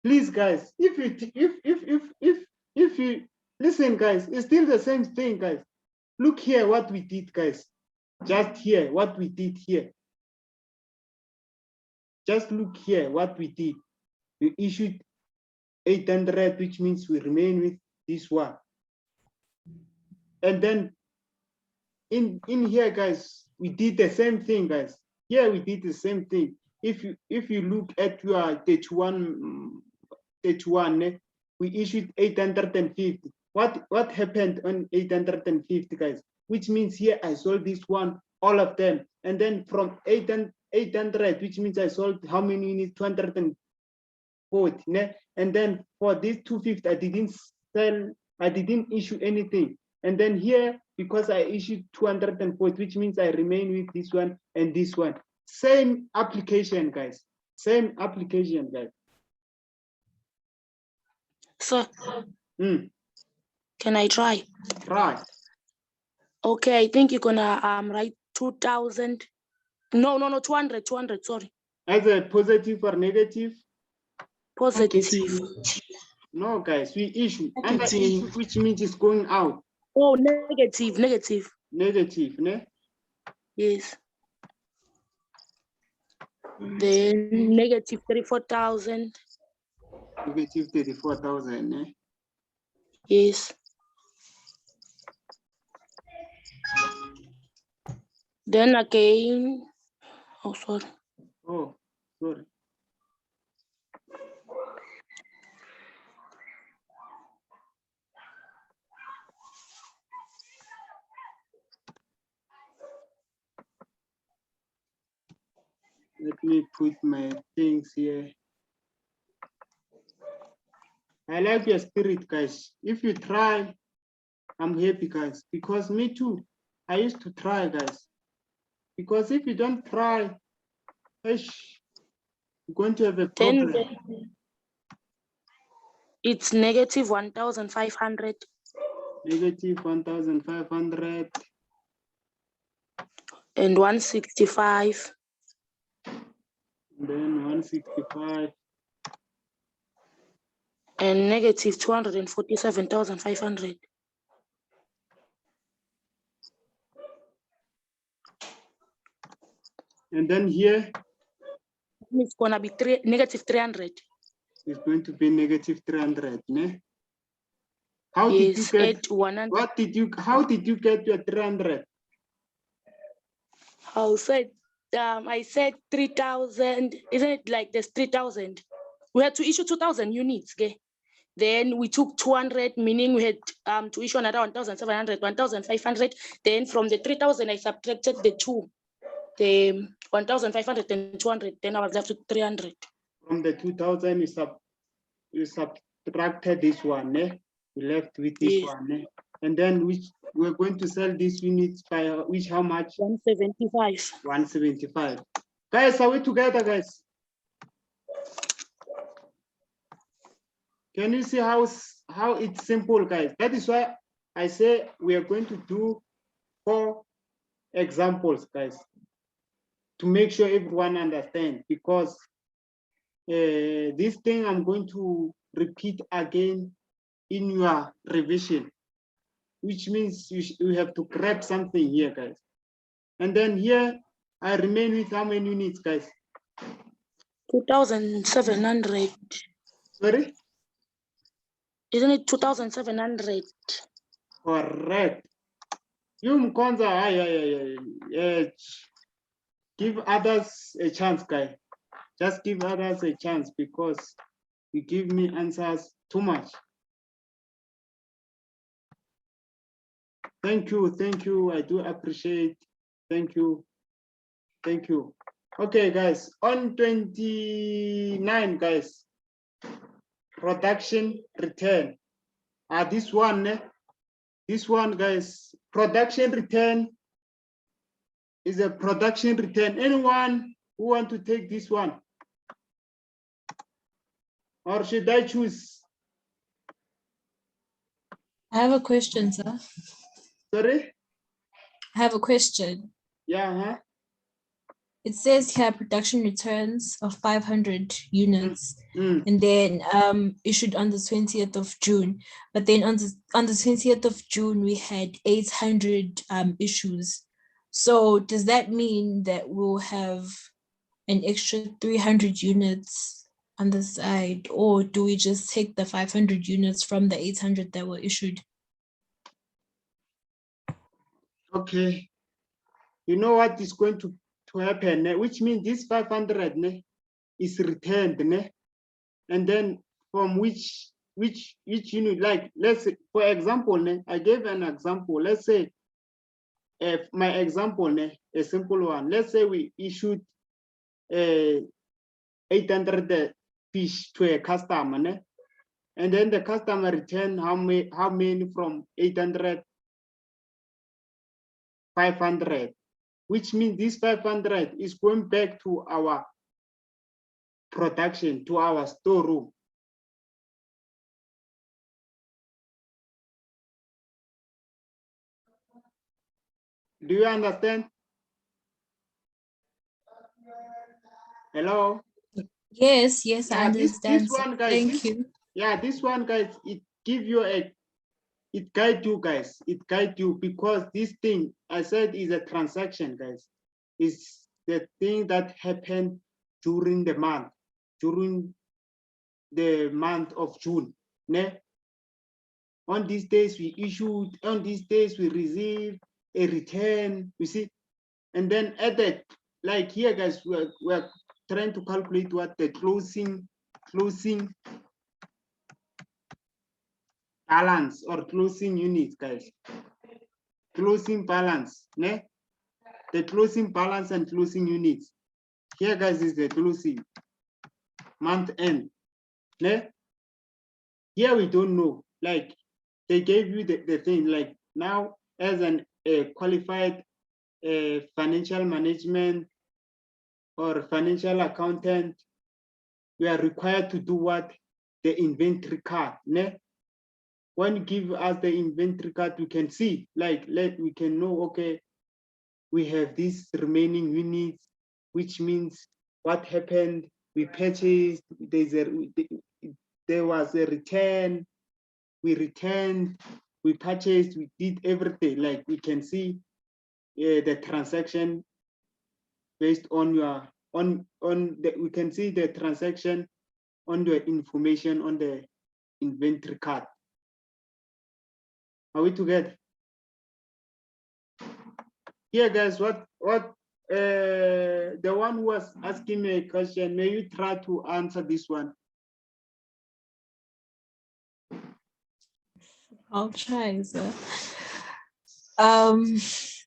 Please, guys, if you listen, guys, it's still the same thing, guys. Look here what we did, guys. Just here, what we did here. Just look here what we did. We issued 800, which means we remain with this one. And then in here, guys, we did the same thing, guys. Here we did the same thing. If you look at your 31, we issued 850. What happened on 850, guys? Which means here I sold this one, all of them, and then from 800, which means I sold how many units? 240. And then for this 250, I didn't sell, I didn't issue anything. And then here, because I issued 240, which means I remain with this one and this one. Same application, guys. Same application, guys. So, Mm. can I try? Right. Okay, I think you're gonna write 2,000. No, 200, sorry. As a positive or negative? Positive. No, guys, we issue. Under issue, which means it's going out. Oh, negative. Negative, ne? Yes. Then negative 34,000. Negative 34,000, ne? Yes. Then again, oh, sorry. Oh, sorry. Let me put my things here. I like your spirit, guys. If you try, I'm happy, guys, because me too. I used to try, guys. Because if you don't try, you're going to have a problem. Then it's negative 1,500. Negative 1,500. And 165. Then 165. And negative 247,500. And then here, It's gonna be negative 300. it's going to be negative 300, ne? How Yes, did you get? 100. How did you get your 300? I said 3,000. Isn't it like there's 3,000? We had to issue 2,000 units. Okay? Then we took 200, meaning we had to issue another 1,700, 1,500. Then from the 3,000, I subtracted the 1,500 and 200. Then I was left with 300. From the 2,000, you subtracted this one, ne? You left with this one, ne? And then we're going to sell these units by how much? 175. 175. Guys, are we together, guys? Can you see how it's simple, guys? That is why I say we are going to do 4 examples, guys, to make sure everyone understands, because this thing I'm going to repeat again in your revision, which means you have to grab something here, guys. And then here, I remain with how many units, guys? 2,700. Sorry? Isn't it 2,700? Correct. You Mkonza, give others a chance, guys. Just give others a chance, because you give me answers too much. Thank you. I do appreciate. Thank you. Okay, guys. On 29, guys. Production return. This one, guys. Production return is a production return. Anyone who want to take this one? Or should I choose? I have a question, sir. Sorry? I have a question. Yeah, huh? it says here production returns of 500 units, and then issued on the 20th of June. But then on the 20th of June, we had 800 issues. So does that mean that we'll have an extra 300 units on the side, or do we just take the 500 units from the 800 that were issued? Okay. You know what is going to happen, which means this 500 is returned, and then from which unit, like let's say, for example, I gave an example. Let's say, if my example, a simple one. Let's say we issued 800 fish to a customer, and then the customer returned how many from 800? 500, which means this 500 is going back to our production, to our storeroom. Do you understand? Hello? Yes, I Yeah, understand. this one, guys. Thank you. Yeah, this one, guys, it give you it guide you, guys. It guide you because this thing I said is a transaction, guys. Is the thing that happened during the month of June. On these days we issued, on these days we received a return, you see. And then added, like here, guys, we're trying to calculate what the closing balance or closing units, guys. Closing balance, the closing balance and closing units. Here, guys, is the closing month end. Here we don't know, like they gave you the thing, like now as a qualified financial management or financial accountant, we are required to do what? The inventory card. When you give us the inventory card, we can see, like we can know, okay, we have these remaining units, which means what happened, we purchased, there was a return, we returned, we purchased, we did everything. Like we can see the transaction based on your we can see the transaction on the information on the inventory card. Are we together? Here, guys, what the one who was asking me a question, may you try to answer this one? I'll try, sir. It's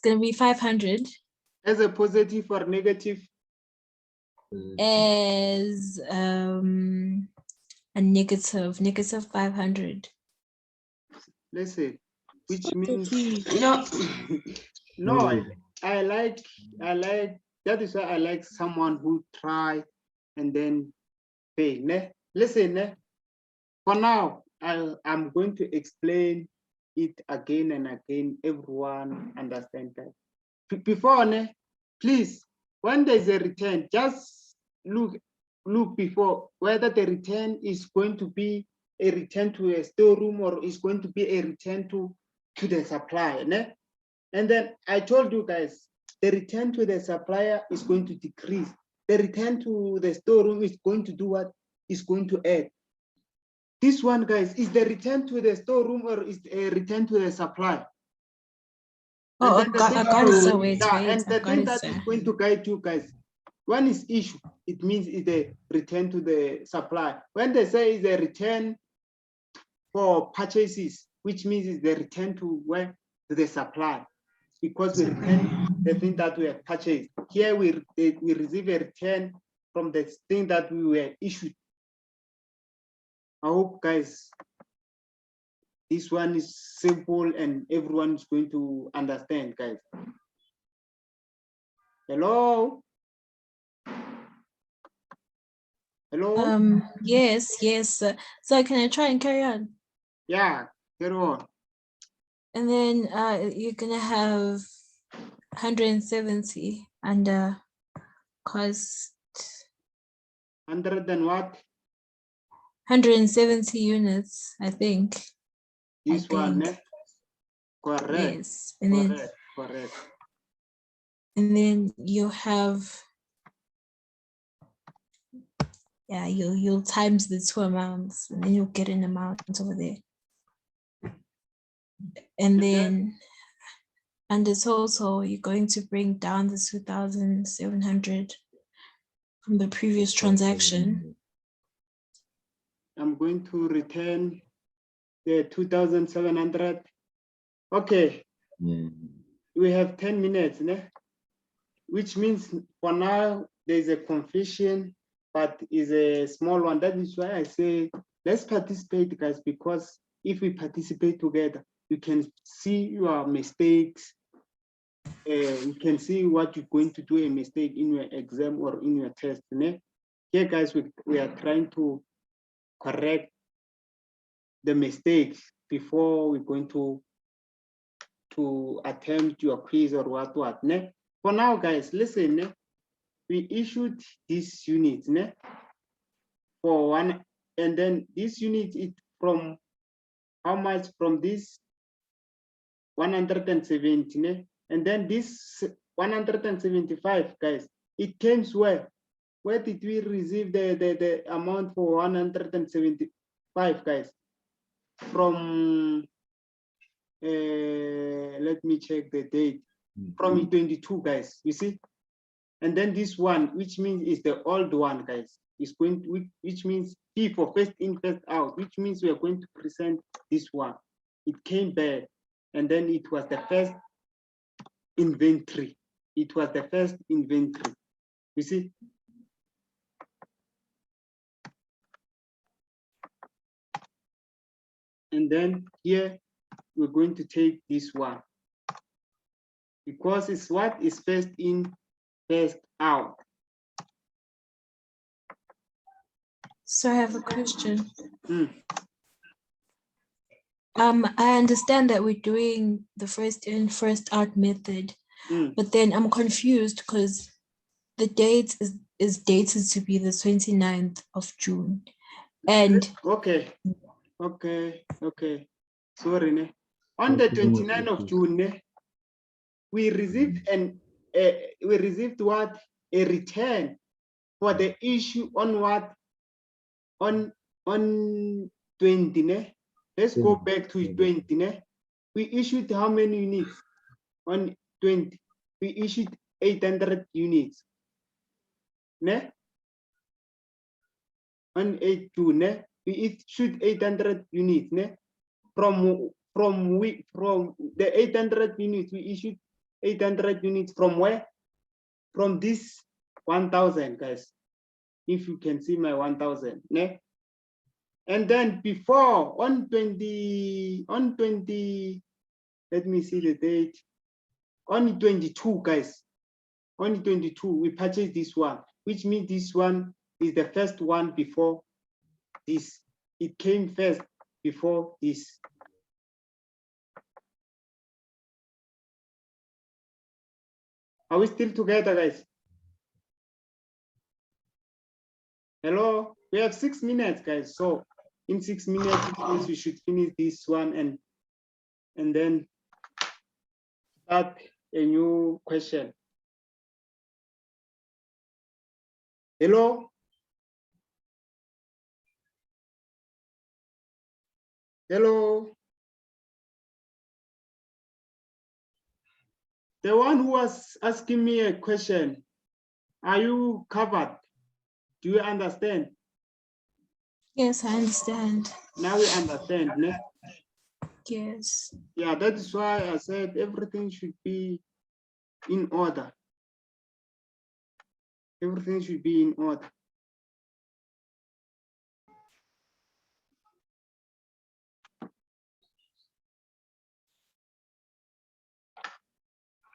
gonna be 500 as a positive or negative? As a negative 500. Listen, which means No, no, I like that is why I like someone who try and then pay. Listen, for now, I'm going to explain it again and again. Everyone understand that. Before, please, when there's a return, just look before whether the return is going to be a return to a storeroom or is going to be a return to the supplier. And then I told you guys, the return to the supplier is going to decrease. The return to the storeroom is going to do what? Is going to add. This one, guys, is the return to the storeroom or is a return to the supplier? Oh, I got it, sir. Wait. And the I got thing it, that sir. is going to guide you guys, when is issue, it means it's a return to the supply. When they say it's a return for purchases, which means it's the return to where? To the supply, because we return the thing that we have purchased. Here we receive a return from the thing that we were issued. I hope, guys, this one is simple and everyone is going to understand, guys. Hello? Hello? Yes. So can I try and carry on? Yeah, carry on. And then you're gonna have 170 under cost. 100 and what? 170 units, I think. This one, think. Correct. Yes. And then Correct. and then you have, yeah, you'll times the two amounts and then you'll get an amount over there. And then under total, you're going to bring down the 2,700 from the previous transaction. I'm going to return the 2,700. Okay, we have 10 minutes, which means for now there's a confusion, but is a small one. That is why I say let's participate, guys, because if we participate together, you can see your mistakes. You can see what you're going to do a mistake in your exam or in your test. Here, guys, we are trying to correct the mistakes before we're going to attempt your quiz or what. For now, guys, listen. We issued this unit for one, and then this unit is from how much? From this 170, and then this 175, guys. It came where? Where did we receive the amount for 175, guys? From let me check the date. From 22, guys. You see, and then this one, which means is the old one, guys, is going to, which means FIFO, first in, first out, which means we are going to present this one. It came back, and then it was the first inventory. It was the first inventory. You see? And then here, we're going to take this one. Because it's what is first in, first out. So I have a question. I understand that we're doing the first in, first out method, but then I'm confused because the date is dated to be the 29th of June. And okay. Sorry, on the 29th of June, we received what? A return for the issue on what? On 20. Let's go back to 20. We issued how many units? On 20. We issued 800 units. On 8 June, we issued 800 units. From the 800 units, we issued 800 units from where? From this 1,000, guys. If you can see my 1,000, and then before on 20, let me see the date. On 22, guys. On 22, we purchased this one, which means this one is the first one before this. It came first before this. Are we still together, guys? Hello? We have 6 minutes, guys. So in 6 minutes, we should finish this one and then start a new question. Hello? Hello? The one who was asking me a question, are you covered? Do you understand? yes, I understand. Now we understand, ne? Yes. Yeah, that is why I said everything should be in order. Everything should be in order.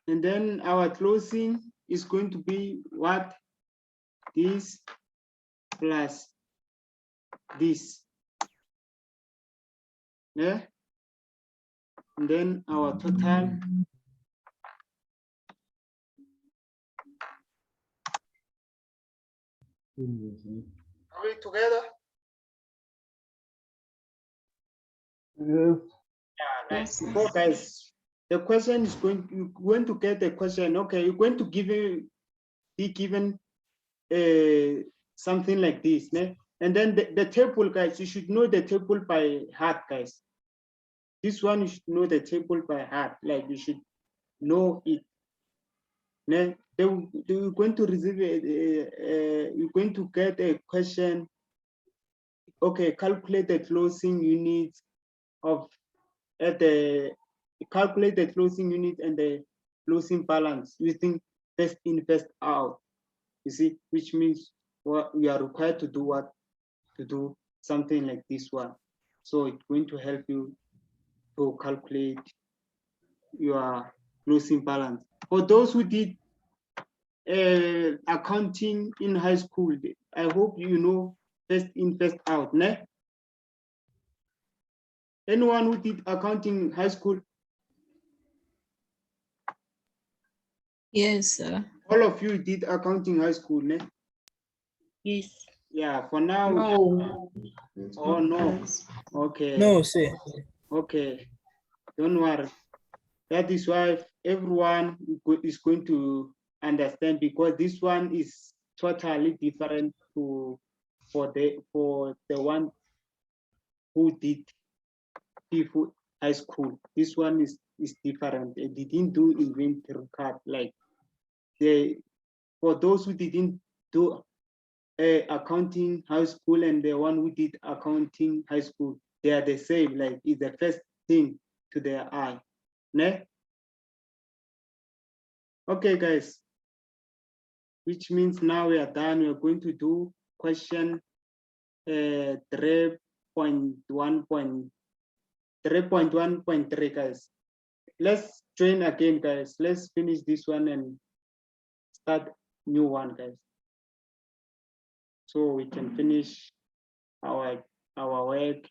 And then our closing is going to be what? This plus this. Yeah? And then our total Are we together? Yeah. Yeah, like before, guys, the question is you're going to get the question. Okay, you're going to be given something like this, né? And then the table, guys, you should know the table by heart, guys. This one you should know the table by heart, like you should know it. Né? You're going to receive you're going to get a question. Okay, calculate the closing units of calculate the closing unit and the closing balance using first in, first out. You see, which means what we are required to do to do something like this one. So it's going to help you to calculate your closing balance. For those who did accounting in high school, I hope you know first in, first out. Ne? Anyone who did accounting in high school? Yes, sir. All of you did accounting high school, ne? Yes. Yeah, for now. No. Oh, no. Okay. No, sir. Okay. Don't worry. That is why everyone is going to understand, because this one is totally different for the one who did FIFO high school. This one is different. They didn't do inventory card like for those who didn't do accounting high school and the one who did accounting high school, they are the same. Like it's the first thing to their eye. Ne? Okay, guys. Which means now we are done. We are going to do question 3.1.3, guys. Let's join again, guys. Let's finish this one and start new one, guys. So we can finish our work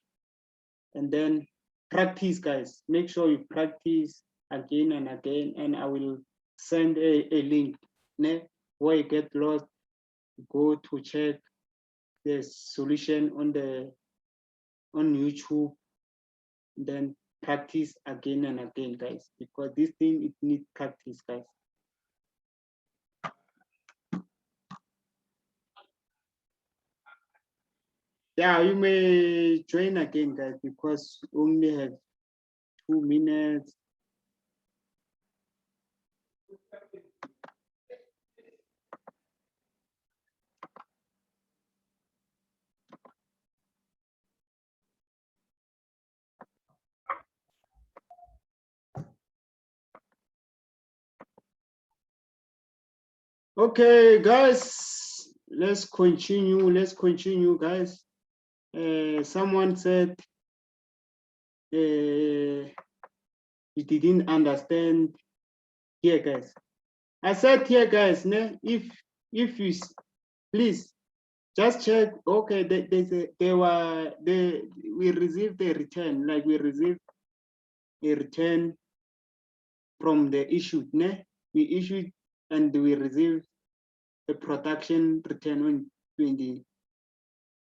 and then practice, guys. Make sure you practice again and again, and I will send a link. Ne? Where you get lost, go to check the solution on YouTube, then practice again and again, guys, because this thing it needs practice, guys. Yeah, you may join again, guys, because we only have 2 minutes. Okay, guys, let's continue, guys. Someone said you didn't understand here, guys. I said here, guys, if you please just check. Okay, we received a return, like we received a return from the issue. We issued and we received a production return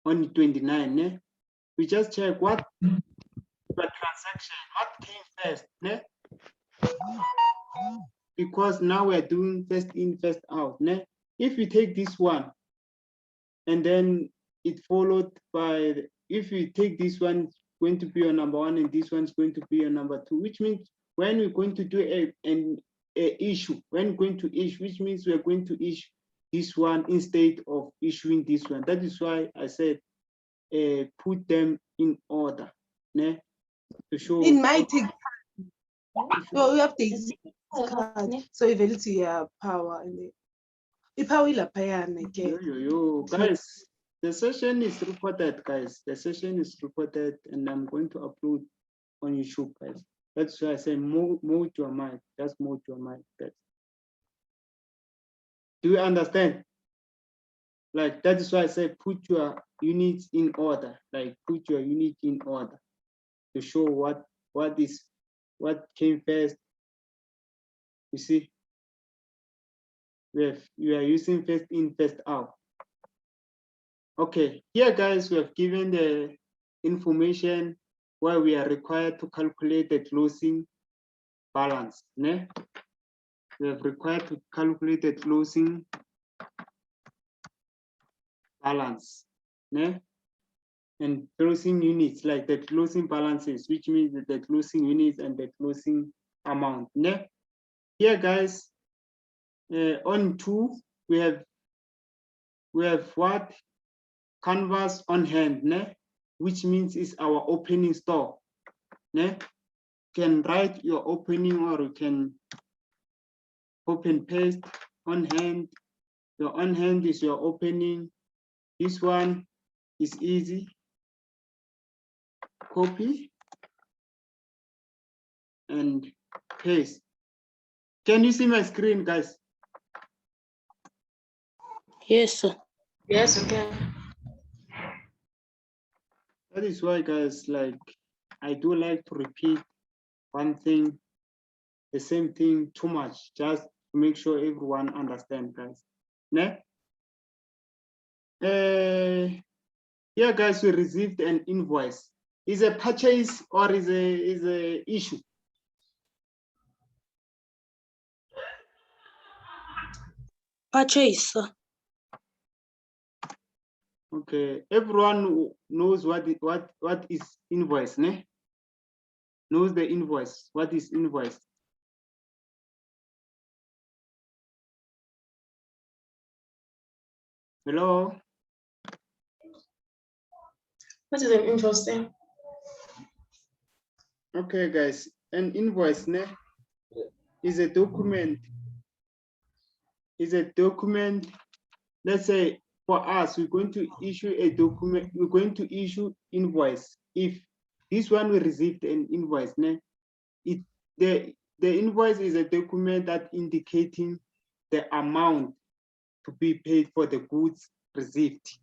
on 29. We just check what the transaction, what came first. Because now we're doing first in, first out. If you take this one and then it followed by, if you take this one, going to be your number one and this one's going to be your number two, which means when we're going to do an issue, when we're going to issue, which means we're going to issue this one instead of issuing this one. That is why I said put them in order. To show In my take, well, we have the card, so eventually power and the power will appear again. Guys, the session is recorded, guys. The session is recorded, and I'm going to upload on YouTube, guys. That's why I say move your mind. Just move your mind, guys. Do you understand? Like that is why I say put your units in order. Like put your unit in order to show what came first. You see, you are using first in, first out. Okay, here guys, we have given the information where we are required to calculate the closing balance. Ne? We have required to calculate the closing balance. Ne? And closing units, like the closing balances, which means that the closing units and the closing amount. Ne? Here guys, on 2, we have what? Canvas on hand, ne? Which means is our opening stock. Ne? You can write your opening, or you can copy and paste on hand. Your on hand is your opening. This one is easy. Copy and paste. Can you see my screen, guys? Yes, sir. Yes, okay. That is why, guys, like, I do like to repeat one thing, the same thing too much, just to make sure everyone understands, guys. Ne? Here, guys, we received an invoice. Is a purchase or is a issue? Purchase, sir. Okay, everyone knows what is invoice, ne? Knows the invoice. What is invoice? Hello? What is an invoice then? Okay, guys, an invoice, ne, is a document. Is a document. Let's say for us, we're going to issue a document. We're going to issue invoice. If this one we received an invoice, ne, the invoice is a document that indicating the amount to be paid for the goods received,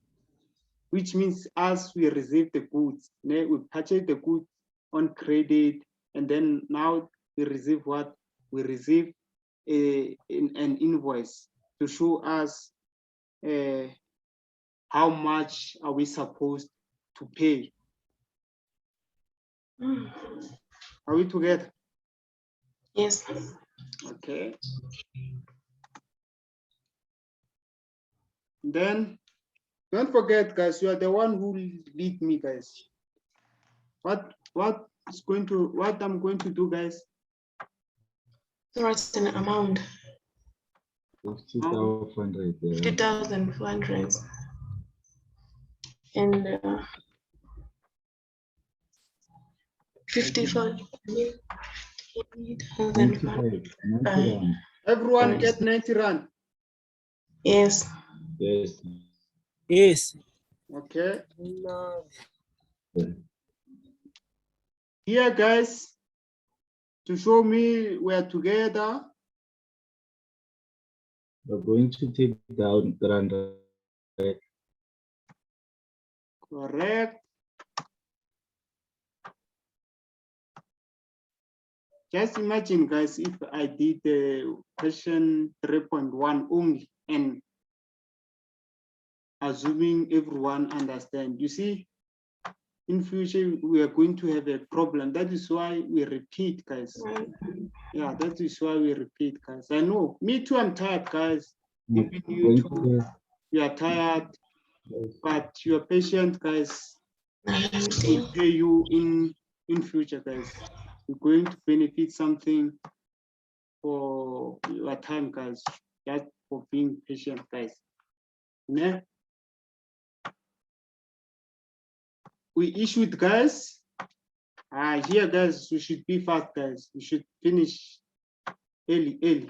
which means as we receive the goods, ne, we purchase the goods on credit, and then now we receive what? We receive an invoice to show us how much are we supposed to pay. Are we together? Yes. Okay. Then don't forget, guys, you are the one who lead me, guys. What I'm going to do, guys? What's an amount? 50,400. 50,400. And 55. 95. 90. Everyone get 90 rand. Yes. Yes. Yes. Okay. Here, guys, to show me we're together. We're going to take down grand. Correct. Just imagine, guys, if I did the question 3.1 only, and assuming everyone understand. You see, in future, we are going to have a problem. That is why we repeat, guys. Yeah, that is why we repeat, guys. I know, me too, I'm tired, guys. Even you too, you are tired, but you are patient, guys. We'll pay you in future, guys. You're going to benefit something for your time, guys. Just for being patient, guys. Yeah. We issued, guys. Here, guys, we should be fast, guys. We should finish early.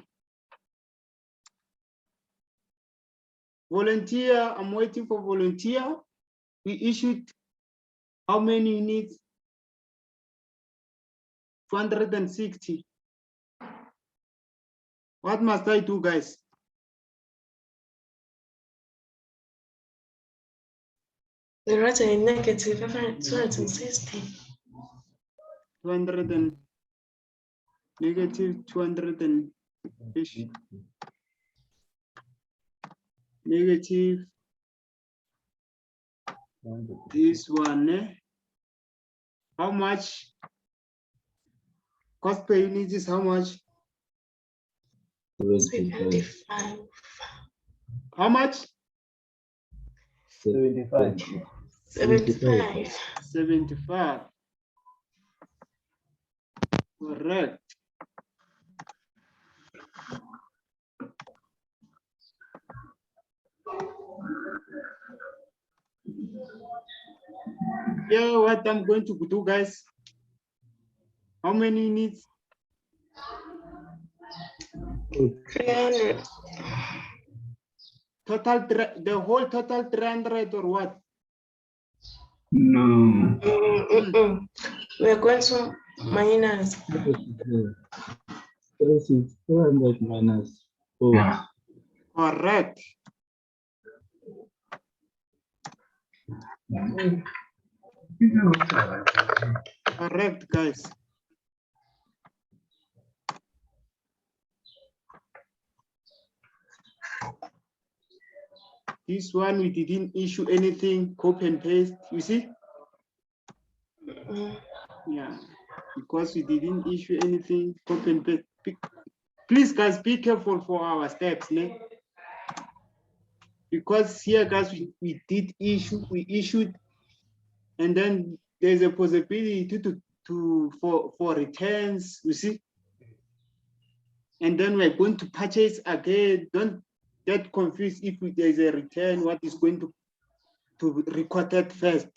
Volunteer, I'm waiting for volunteer. We issued how many units? 260. What must I do, guys? We write a negative 260. 200 and negative 200 and negative This one, how much? Cost per unit is how much? 75. How much? 75. 75. 75. Correct. Yeah, what I'm going to do, guys? How many units? 300. Total, the whole total 300 or what? No. We're going to minus 200 minus 4. Correct. Correct, guys. This one, we didn't issue anything, copy and paste, you see? Yeah, because we didn't issue anything, copy and paste. Please, guys, be careful for our steps, ne? Because here, guys, we did issue, we issued, and then there's a possibility for returns, you see? And then we're going to purchase again. Don't get confused if there's a return, what is going to record it first.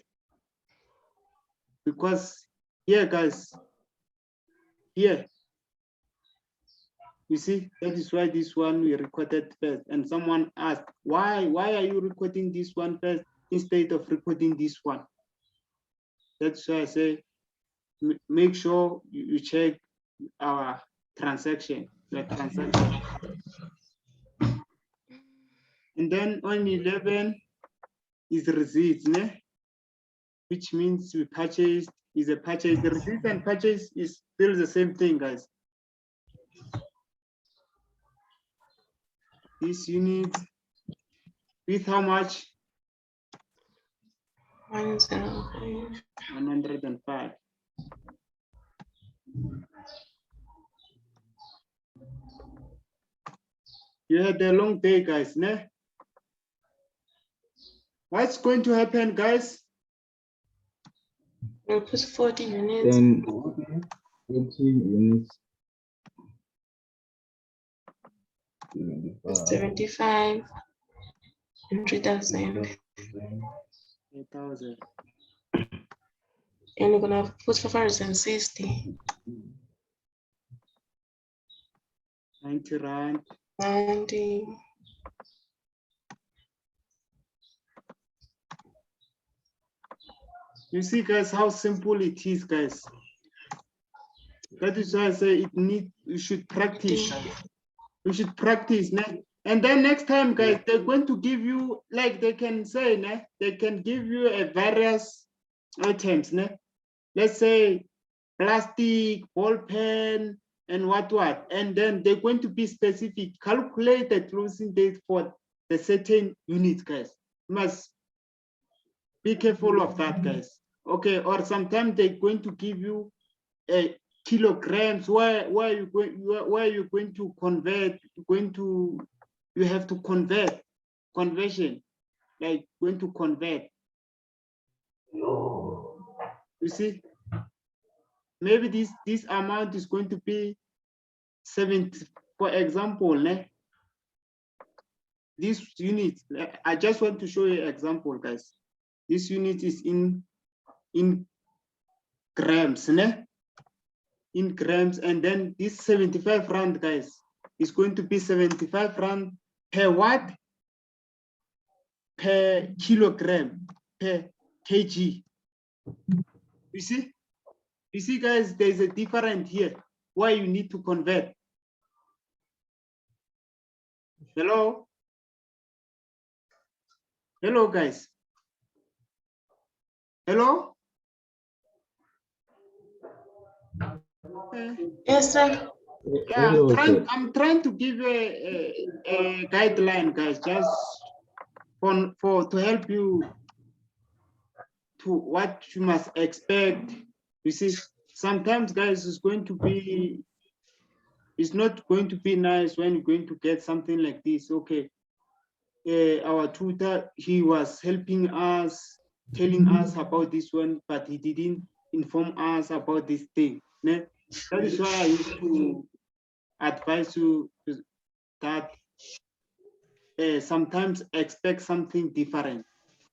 Because here, guys, here, you see, that is why this one we recorded first. And someone asked, why are you recording this one first instead of recording this one? That's why I say, make sure you check our transaction, the transaction. And then on 11 is receipts, ne? Which means we purchased, is a purchase. The receipt and purchase is still the same thing, guys. This unit with how much? 105. 105. You had a long day, guys, ne? What's going to happen, guys? We'll put 40 units. Then 40 units. 75. 3,000. 8,000. And we're gonna put 560. 90 rand. 90. You see, guys, how simple it is, guys. That is why I say you should practice. You should practice, ne? And then next time, guys, they're going to give you, like they can say, ne? They can give you a various items, ne? Let's say plastic, ball pen, and what. And then they're going to be specific, calculate the closing date for the certain unit, guys. You must be careful of that, guys. Okay, or sometimes they're going to give you a kilograms where you're going to convert, you have to conversion, like going to convert. You see, maybe this amount is going to be 70, for example, ne? This unit, I just want to show you an example, guys. This unit is in grams, ne? In grams, and then this 75 rand, guys, is going to be 75 rand per what? Per kilogram, per kg. You see, guys, there's a difference here why you need to convert. Hello, guys. Hello. Yes, sir. Yeah, I'm trying to give you a guideline, guys, just to help you what you must expect. You see, sometimes guys it's not going to be nice when you're going to get something like this. Okay, our tutor, he was helping us, telling us about this one, but he didn't inform us about this thing. That is why I used to advise you that sometimes expect something different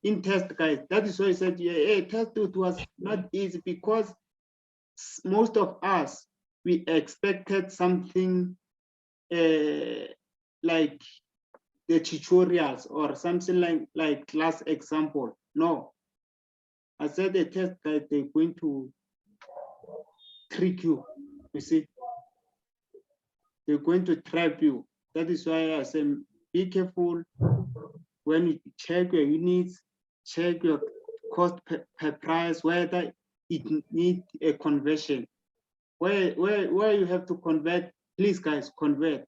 in test, guys. That is why I said, yeah, test it was not easy because most of us, we expected something like the tutorials or something like class example. No, I said the test, guys, they're going to trick you, you see. They're going to trap you. That is why I say, be careful when you check your units, check your cost per price, whether it needs a conversion. Where you have to convert, please guys, convert.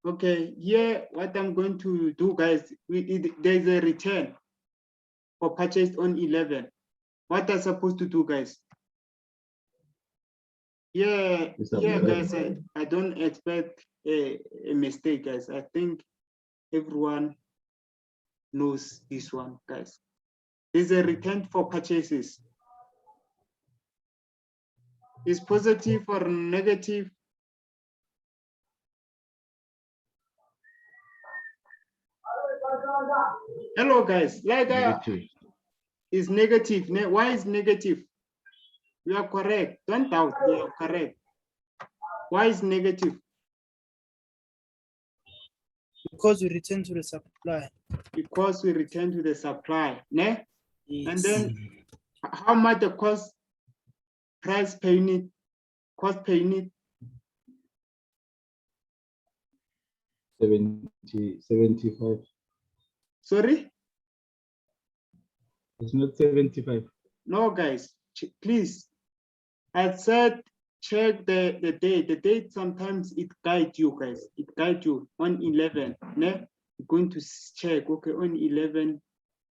Okay, here what I'm going to do, guys, there's a return for purchase on 11. What I'm supposed to do, guys? Yeah, guys, I don't expect a mistake, guys. I think everyone knows this one, guys. There's a return for purchases. Is positive or negative? Hello, guys. Like is negative. Why is negative? You are correct. Don't doubt. You are correct. Why is negative? Because we return to the supply. Because we return to the supply. Ne? Yes. And then how much the cost price per unit? Cost per unit? 75. Sorry? It's not 75. No, guys, please. I said check the date. The date sometimes it guides you, guys. It guides you on 11. Ne? You're going to check, okay, on 11,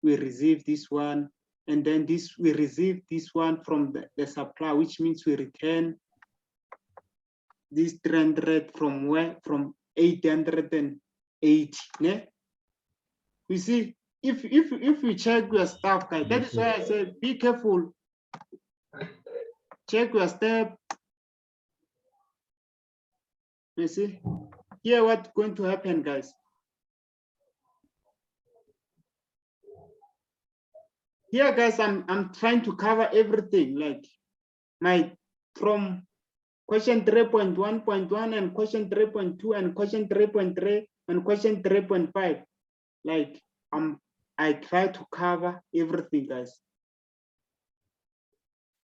we receive this one. And then we receive this one from the supply, which means we return this 300 from where? From 880. Ne? You see, if you check your stuff, guys, that is why I said be careful. Check your step. You see, here what's going to happen, guys. Here, guys, I'm trying to cover everything, like from question 3.1.1 and question 3.2 and question 3.3 and question 3.5. Like I try to cover everything, guys.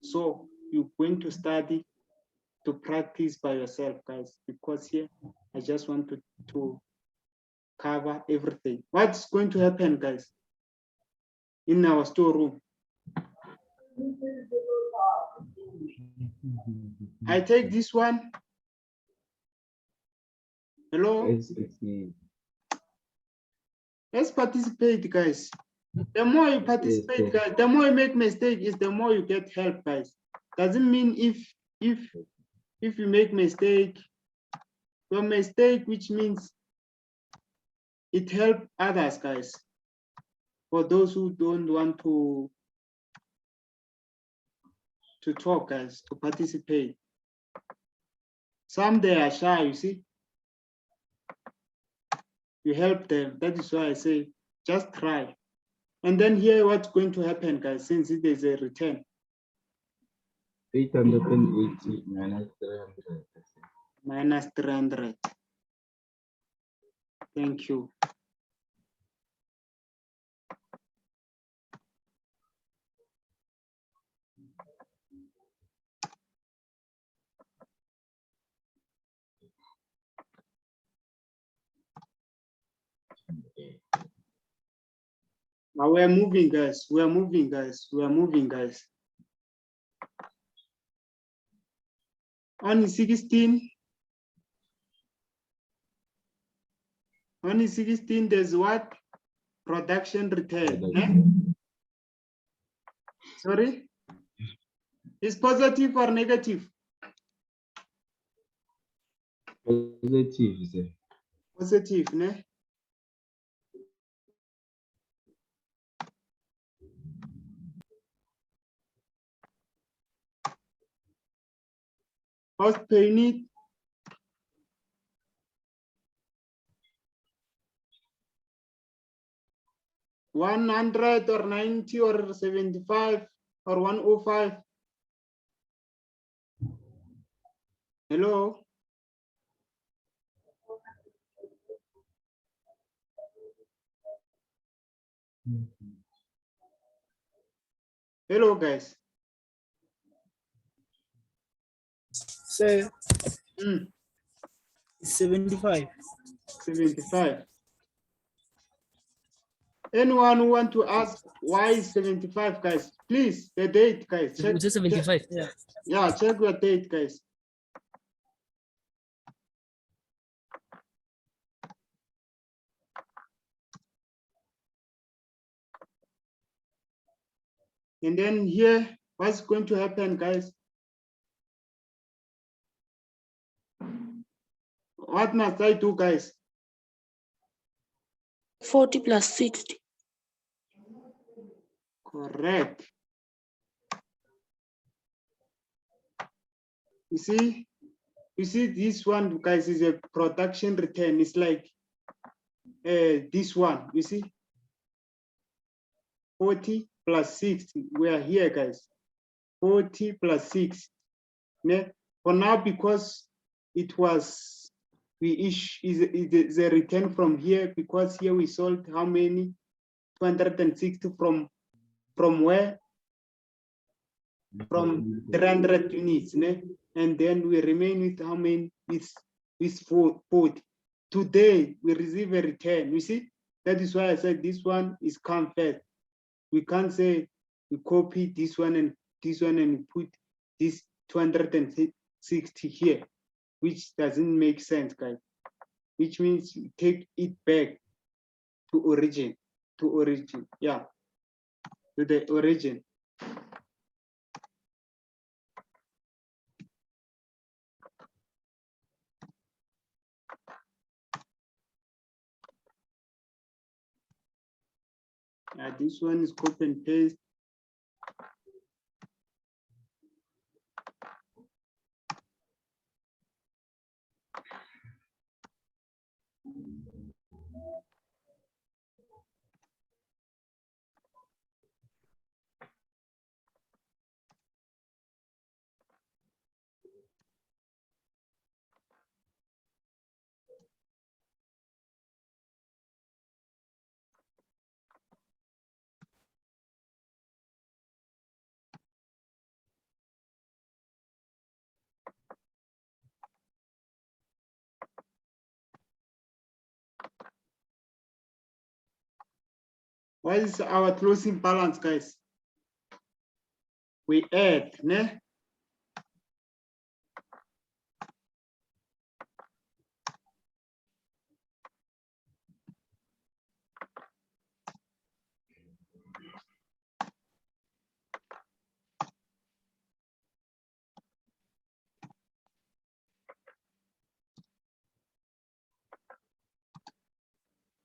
So you're going to study to practice by yourself, guys, because here I just want to cover everything. What's going to happen, guys, in our storeroom? I take this one. Hello? Let's participate, guys. The more you participate, guys, the more you make mistakes, the more you get help, guys. Doesn't mean if you make mistake, your mistake, which means it helps others, guys. For those who don't want to talk, guys, to participate. Some they are shy, you see. You help them. That is why I say, just try. And then here what's going to happen, guys, since it is a return. 880 minus 300. Minus 300. Thank you. Now we're moving, guys. We're moving, guys. We're moving, guys. On 16. On 16, there's what? production return. Ne? Sorry, is positive or negative? Positive, sir. Positive, ne? Cost per unit. $100 or 90 or 75 or 105. Hello. Hello, guys. Say Mm, 75. 75. Anyone who want to ask why is 75, guys? Please, the date, guys. Check, It's 75. Yeah. yeah, check your date, guys. And then here, what's going to happen, guys? What must I do, guys? 40 plus 60. Correct. You see this one, guys, is a production return. It's like this one, you see? 40 plus 60. We are here, guys. 40 plus 6. Ne? For now, because it was, we issue is a return from here, because here we sold how many? 260 from where? From 300 units, ne? And then we remain with how many? With 40. Today we receive a return. You see, that is why I said this one is come first. We can't say we copy this one and we put this 260 here, which doesn't make sense, guys. Which means you take it back to origin, yeah, to the origin. This one is copy and paste. What is our closing balance, guys? We add, ne?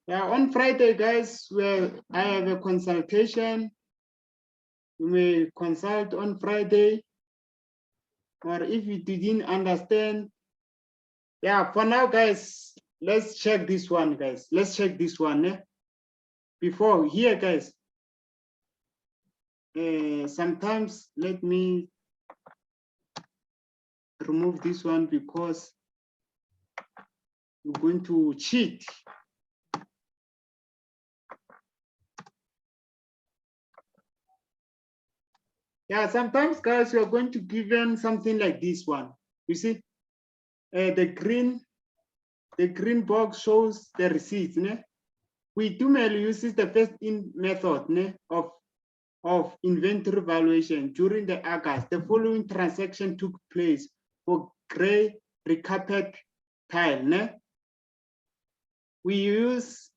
Yeah, on Friday, guys, where I have a consultation. You may consult on Friday, or if you didn't understand. Yeah, for now, guys, let's check this one, guys. Let's check this one. Eh? Before here, guys, sometimes let me remove this one because we're going to cheat. Yeah, sometimes, guys, we are going to give them something like this one. You see, the green box shows the receipts. Ne? We do use the first in method, ne, of inventory valuation during the August. The following transaction took place for gray recarpet tile. Ne? We use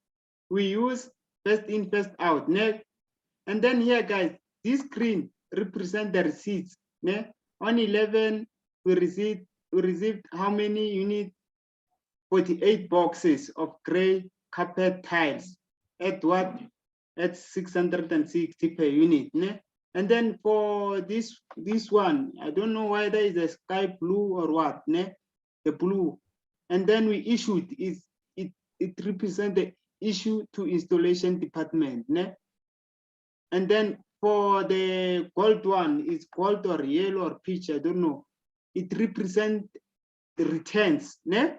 first in, first out. Ne? And then here, guys, this screen represent the receipts. Ne? On 11, we received how many units? 48 boxes of gray carpet tiles at what? At 660 per unit. Ne? And then for this one, I don't know whether it's a sky blue or what, ne? The blue. And then we issued it represents the issue to installation department, ne? And then for the gold one, it's gold or yellow or peach, I don't know. It represents the returns, ne?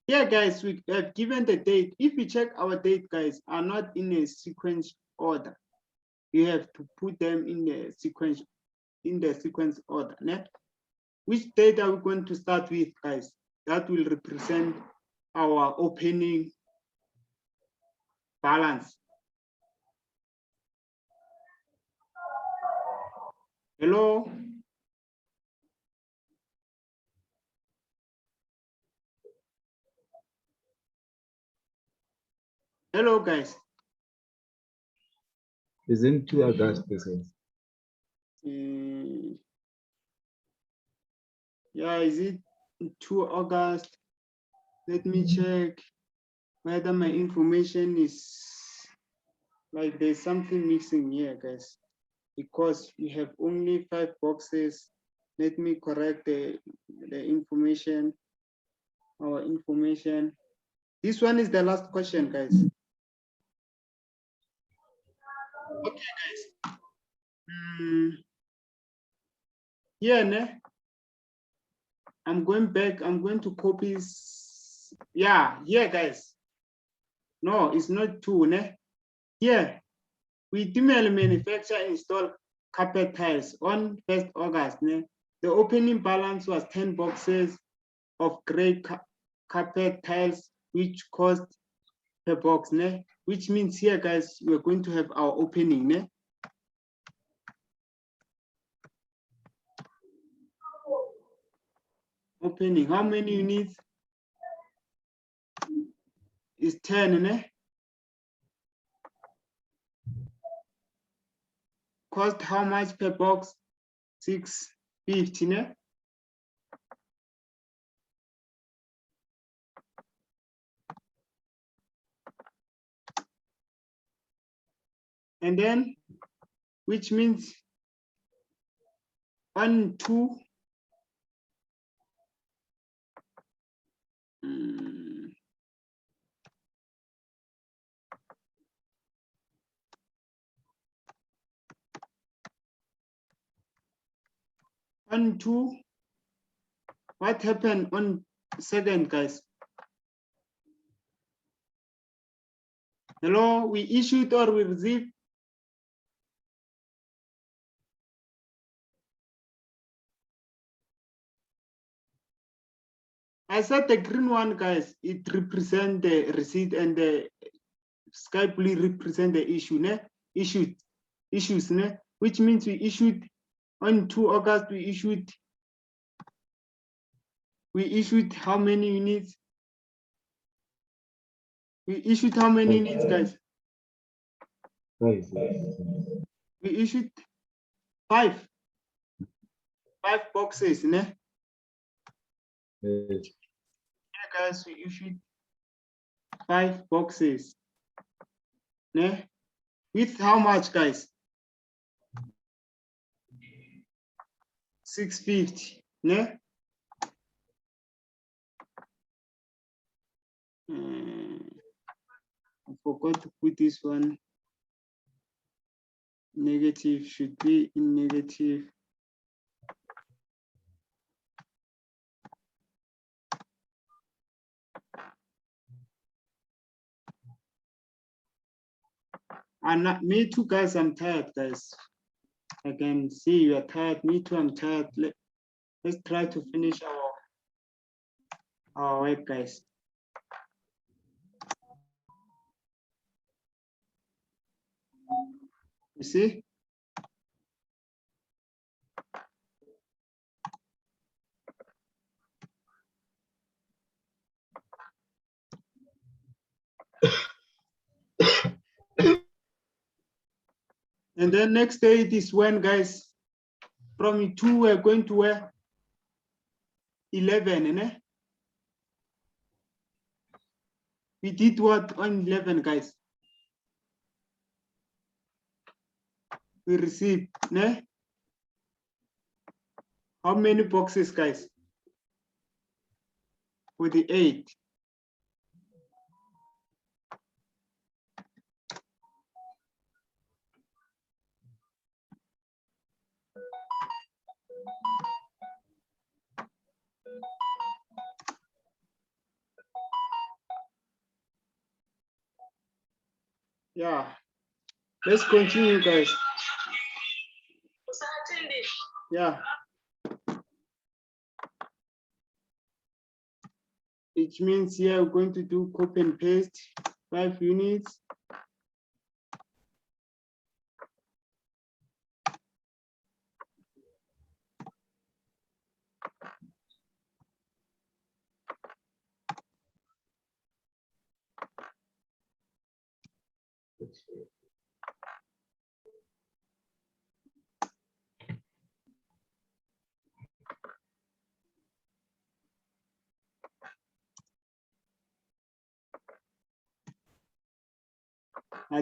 Yeah, guys, we have given the date. If you check our date, guys, are not in a sequence order. You have to put them in the sequence order. Ne? Which date are we going to start with, guys? That will represent our opening balance. Hello? Hello, guys. Isn't 2 August? Yeah, is it 2 August? Let me check whether my information is like there's something missing here, guys, because we have only 5 boxes. Let me correct the information, our information. This one is the last question, guys. Okay, guys. Here, ne? I'm going back. I'm going to copy. Yeah, here, guys. No, it's not 2, ne? Here, we Timel manufacture install carpet tiles on 1st August. Ne? The opening balance was 10 boxes of gray carpet tiles, which cost per box. Ne? Which means here, guys, we're going to have our opening. Ne? Opening, how many units? Is 10, ne? Cost how much per box? 650, ne? And then, which means 1, 2, 1, 2. What happened on 2nd, guys? Hello, we issued or we received? I said the green one, guys, it represents the receipt and the sky blue represent the issue, ne? Issues, ne? Which means we issued on 2 August, we issued how many units? We issued how many units, guys? We issued 5 boxes, ne? Yes. Yeah, guys, we issued 5 boxes, ne? With how much, guys? 650, ne? I forgot to put this one. Negative should be in negative. And me too, guys, I'm tired, guys. I can see you are tired. Me too, I'm tired. Let's try to finish our work, guys. You see? And then next day it is when, guys, from 2 we're going to where? 11, eh? We did what on 11, guys? We received, ne? How many boxes, guys? For the 8. Yeah, let's continue, guys. Yeah. Which means here we're going to do copy and paste 5 units.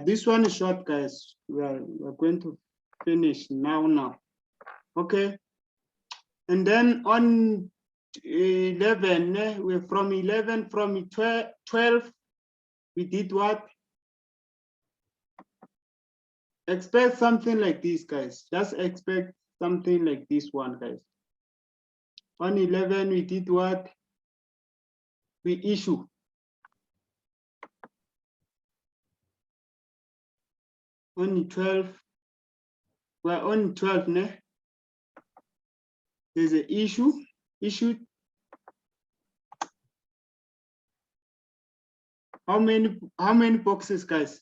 This one is short, guys. We're going to finish now. Okay. And then on 11, we're from 11, from 12, we did what? Expect something like this, guys. Just expect something like this one, guys. On 11, we did what? We issue. On 12, we're on 12, ne? There's an issued. How many boxes, guys?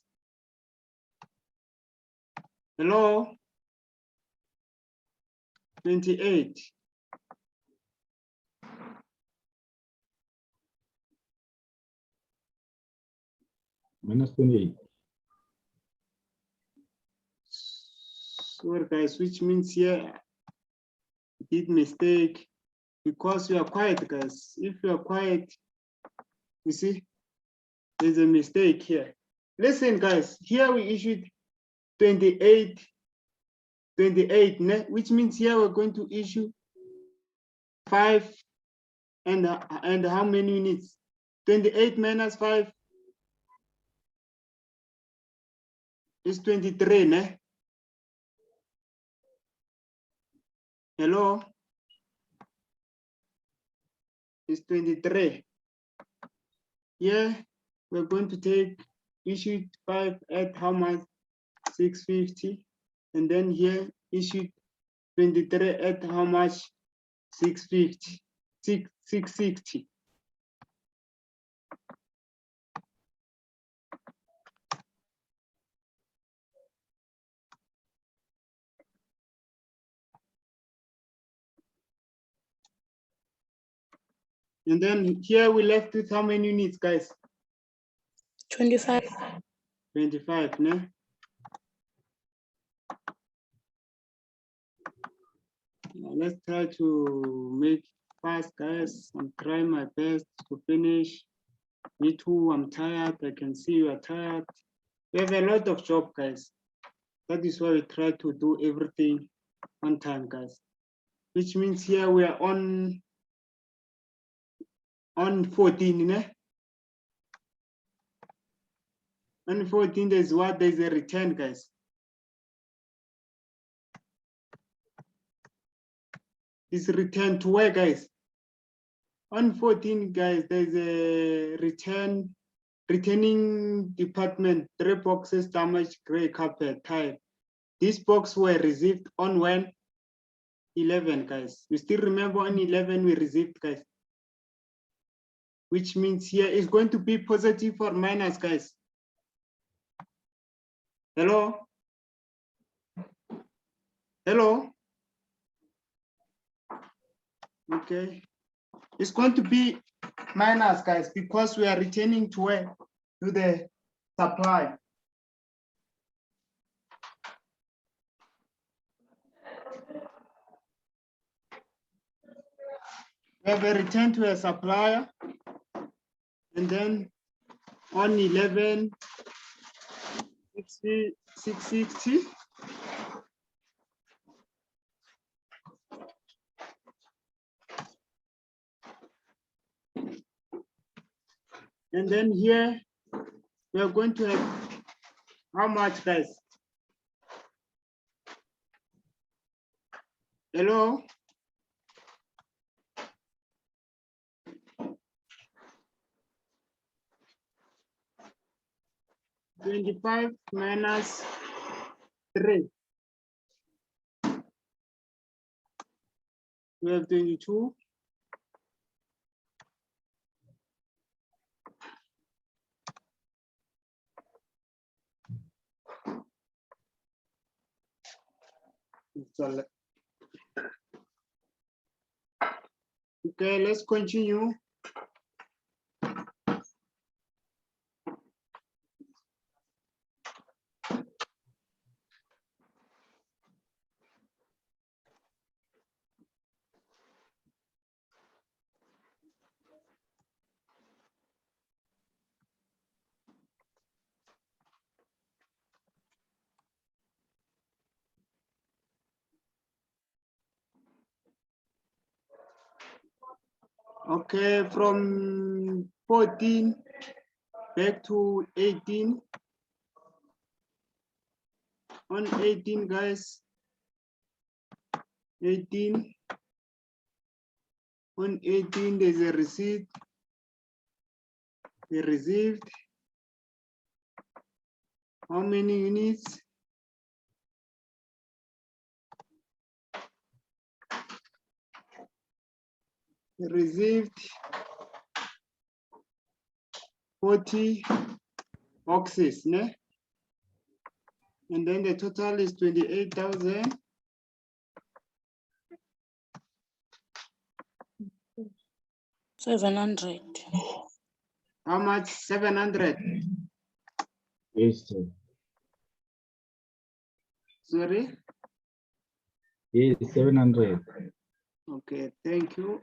Hello? 28. Minus 28. Sorry, guys, which means here did mistake because you are quiet, guys. If you are quiet, you see, there's a mistake here. Listen, guys, here we issued 28, which means here we're going to issue 5 and how many units? 28 minus 5 is 23, ne? Hello? It's 23. Yeah, we're going to take issued 5 at how much? 650. And then here issued 23 at how much? 650. 660. And then here we left with how many units, guys? 25. 25, ne? Now let's try to make fast, guys. I'm trying my best to finish. Me too, I'm tired. I can see you are tired. We have a lot of job, guys. That is why we try to do everything on time, guys. Which means here we are on 14, ne? On 14, there's what? There's a return, guys. It's return to where, guys? On 14, guys, there's a returning department, 3 boxes, damaged gray carpet, tile. These boxes were received on when? 11, guys. We still remember on 11 we received, guys. Which means here is going to be positive or minus, guys. Hello? Hello? Okay. It's going to be minus, guys, because we are returning to where? To the supply. We have a return to a supplier, and then on 11,660. And then here we are going to have how much, guys? Hello? $25 minus 3. We have 22. Okay, let's continue. Okay, from 14 back to 18. On 18, guys. 18. On 18, there's a receipt. They received. How many units? They received 40 boxes, ne? And then the total is 28,000. $700. How much? 700. Yes, sir. Sorry. Yes, 700. Okay, thank you.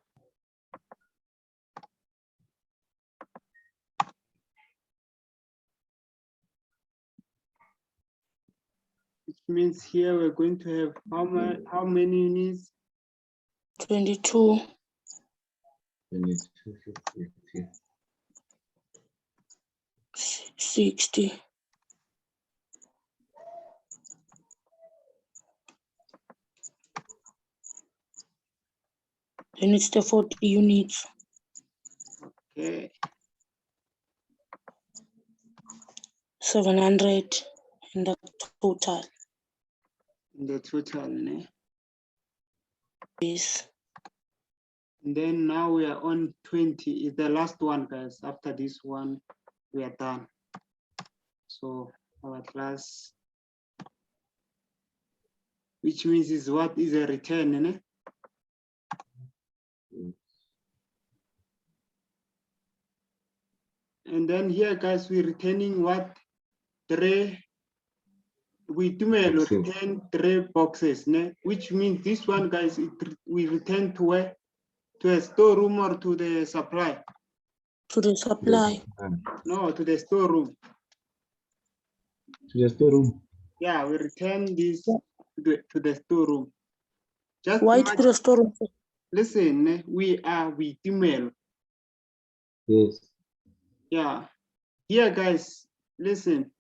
Which means here we're going to have how many units? 22. 2250. 60. Then it's the 40 units. Okay. 700 in the total. The total, ne? Yes. And then now we are on 20. Is the last one, guys. After this one, we are done. So our class, which means is what is a return, ne? And then here, guys, we're returning what? We do return 3 boxes, ne? Which means this one, guys, we return to a storeroom or to the supply? To the supply. No, to the storeroom. To the storeroom. Yeah, we return this to the storeroom. Just Why to the storeroom? listen, ne? We email. Yes. Yeah. Here, guys, listen.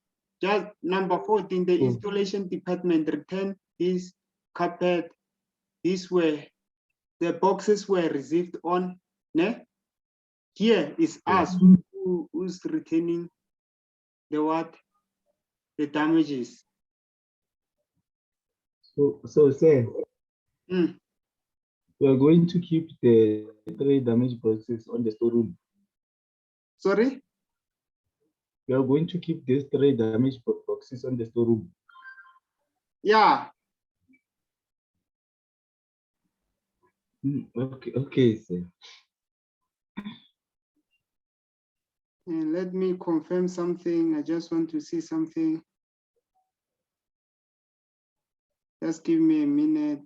Just number 14, the installation department returned this carpet. These were the boxes were received on. Ne? Here is us who's returning the what? The damages. So say we are going to keep the 3 damaged boxes on the storeroom. Sorry? We are going to keep these 3 damaged boxes on the storeroom. Yeah. Okay, sir. And let me confirm something. I just want to see something. Just give me a minute.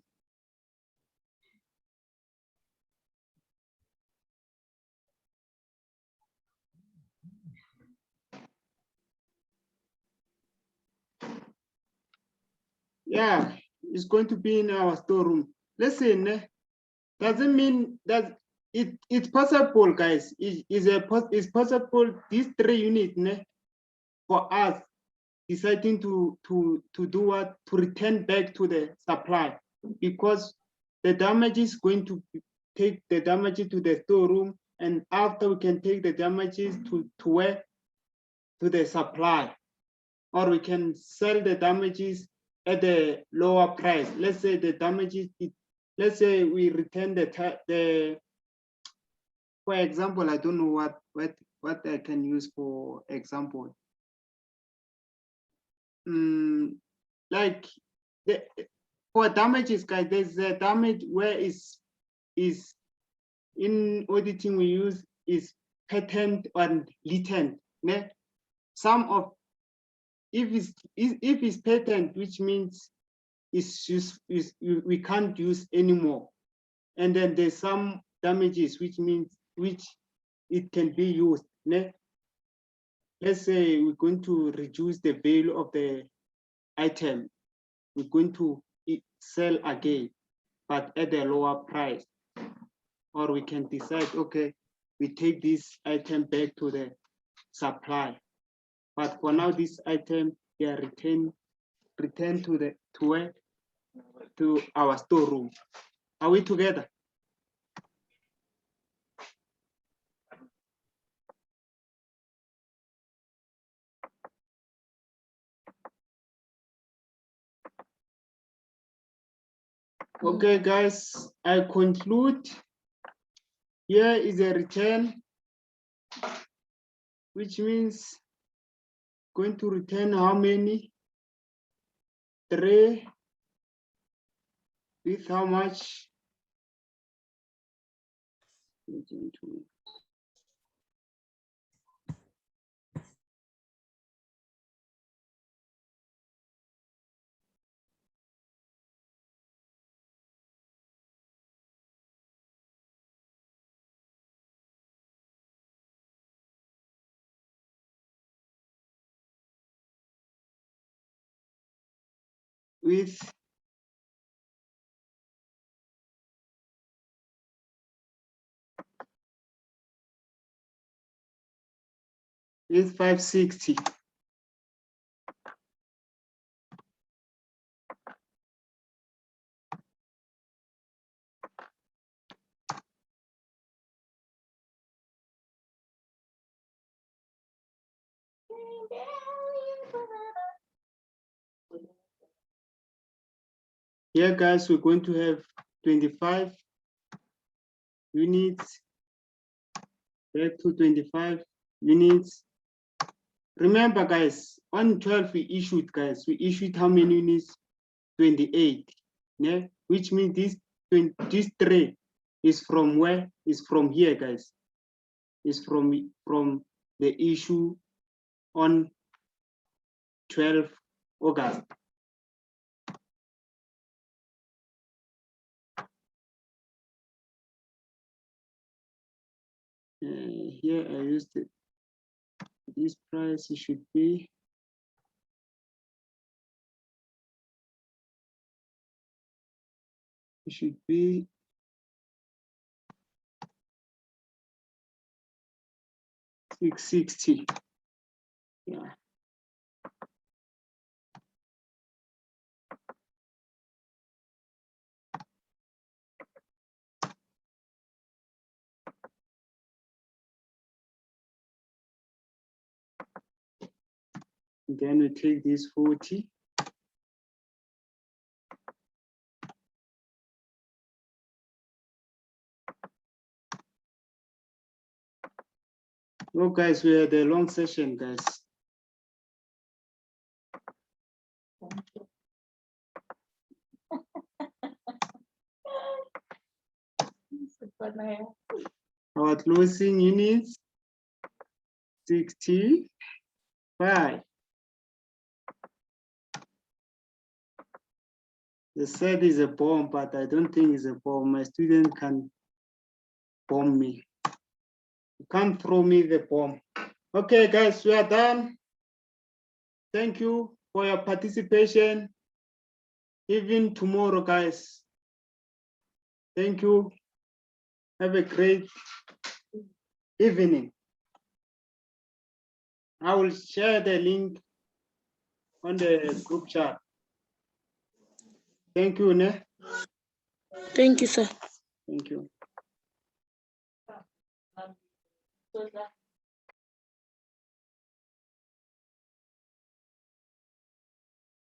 yeah, it's going to be in our storeroom. Listen, doesn't mean that it's possible, guys. It's possible these 3 units for us deciding to do what, to return back to the supply, because the damage is going to take the damages to the storeroom, and after we can take the damages to where, to the supply, or we can sell the damages at the lower price. Let's say the damages, let's say we return the for example, I don't know what I can use for example. Like for damages, guys, there's a damage where is in auditing we use is patent and latent. Some of, if it's patent, which means we can't use anymore, and then there's some damages which it can be used. Let's say we're going to reduce the value of the item, we're going to sell again, but at a lower price. Or we can decide, okay, we take this item back to the supply. But for now, this item, they are returned to our storeroom. Are we together? Okay, guys, I conclude. Here is a return, which means going to return how many? 3 with how much? With with 560. Here, guys, we're going to have 25 units, back to 25 units. Remember, guys, on 12 we issued, guys, we issued how many units? 28, yeah? Which means this 3 is from where? Is from here, guys. Is from the issue on 12 August. Here I used it. This price it should be $660. Yeah. Then we take this 40. Oh, guys, we had a long session, guys. Our closing units, 65. They said it's a bomb, but I don't think it's a bomb. My student can bomb me. You can't throw me the bomb. Okay, guys, we are done. Thank you for your participation. even tomorrow, guys. Thank you. Have a great evening. I will share the link on the group chat. Thank you, Ne. Thank you, sir. Thank you.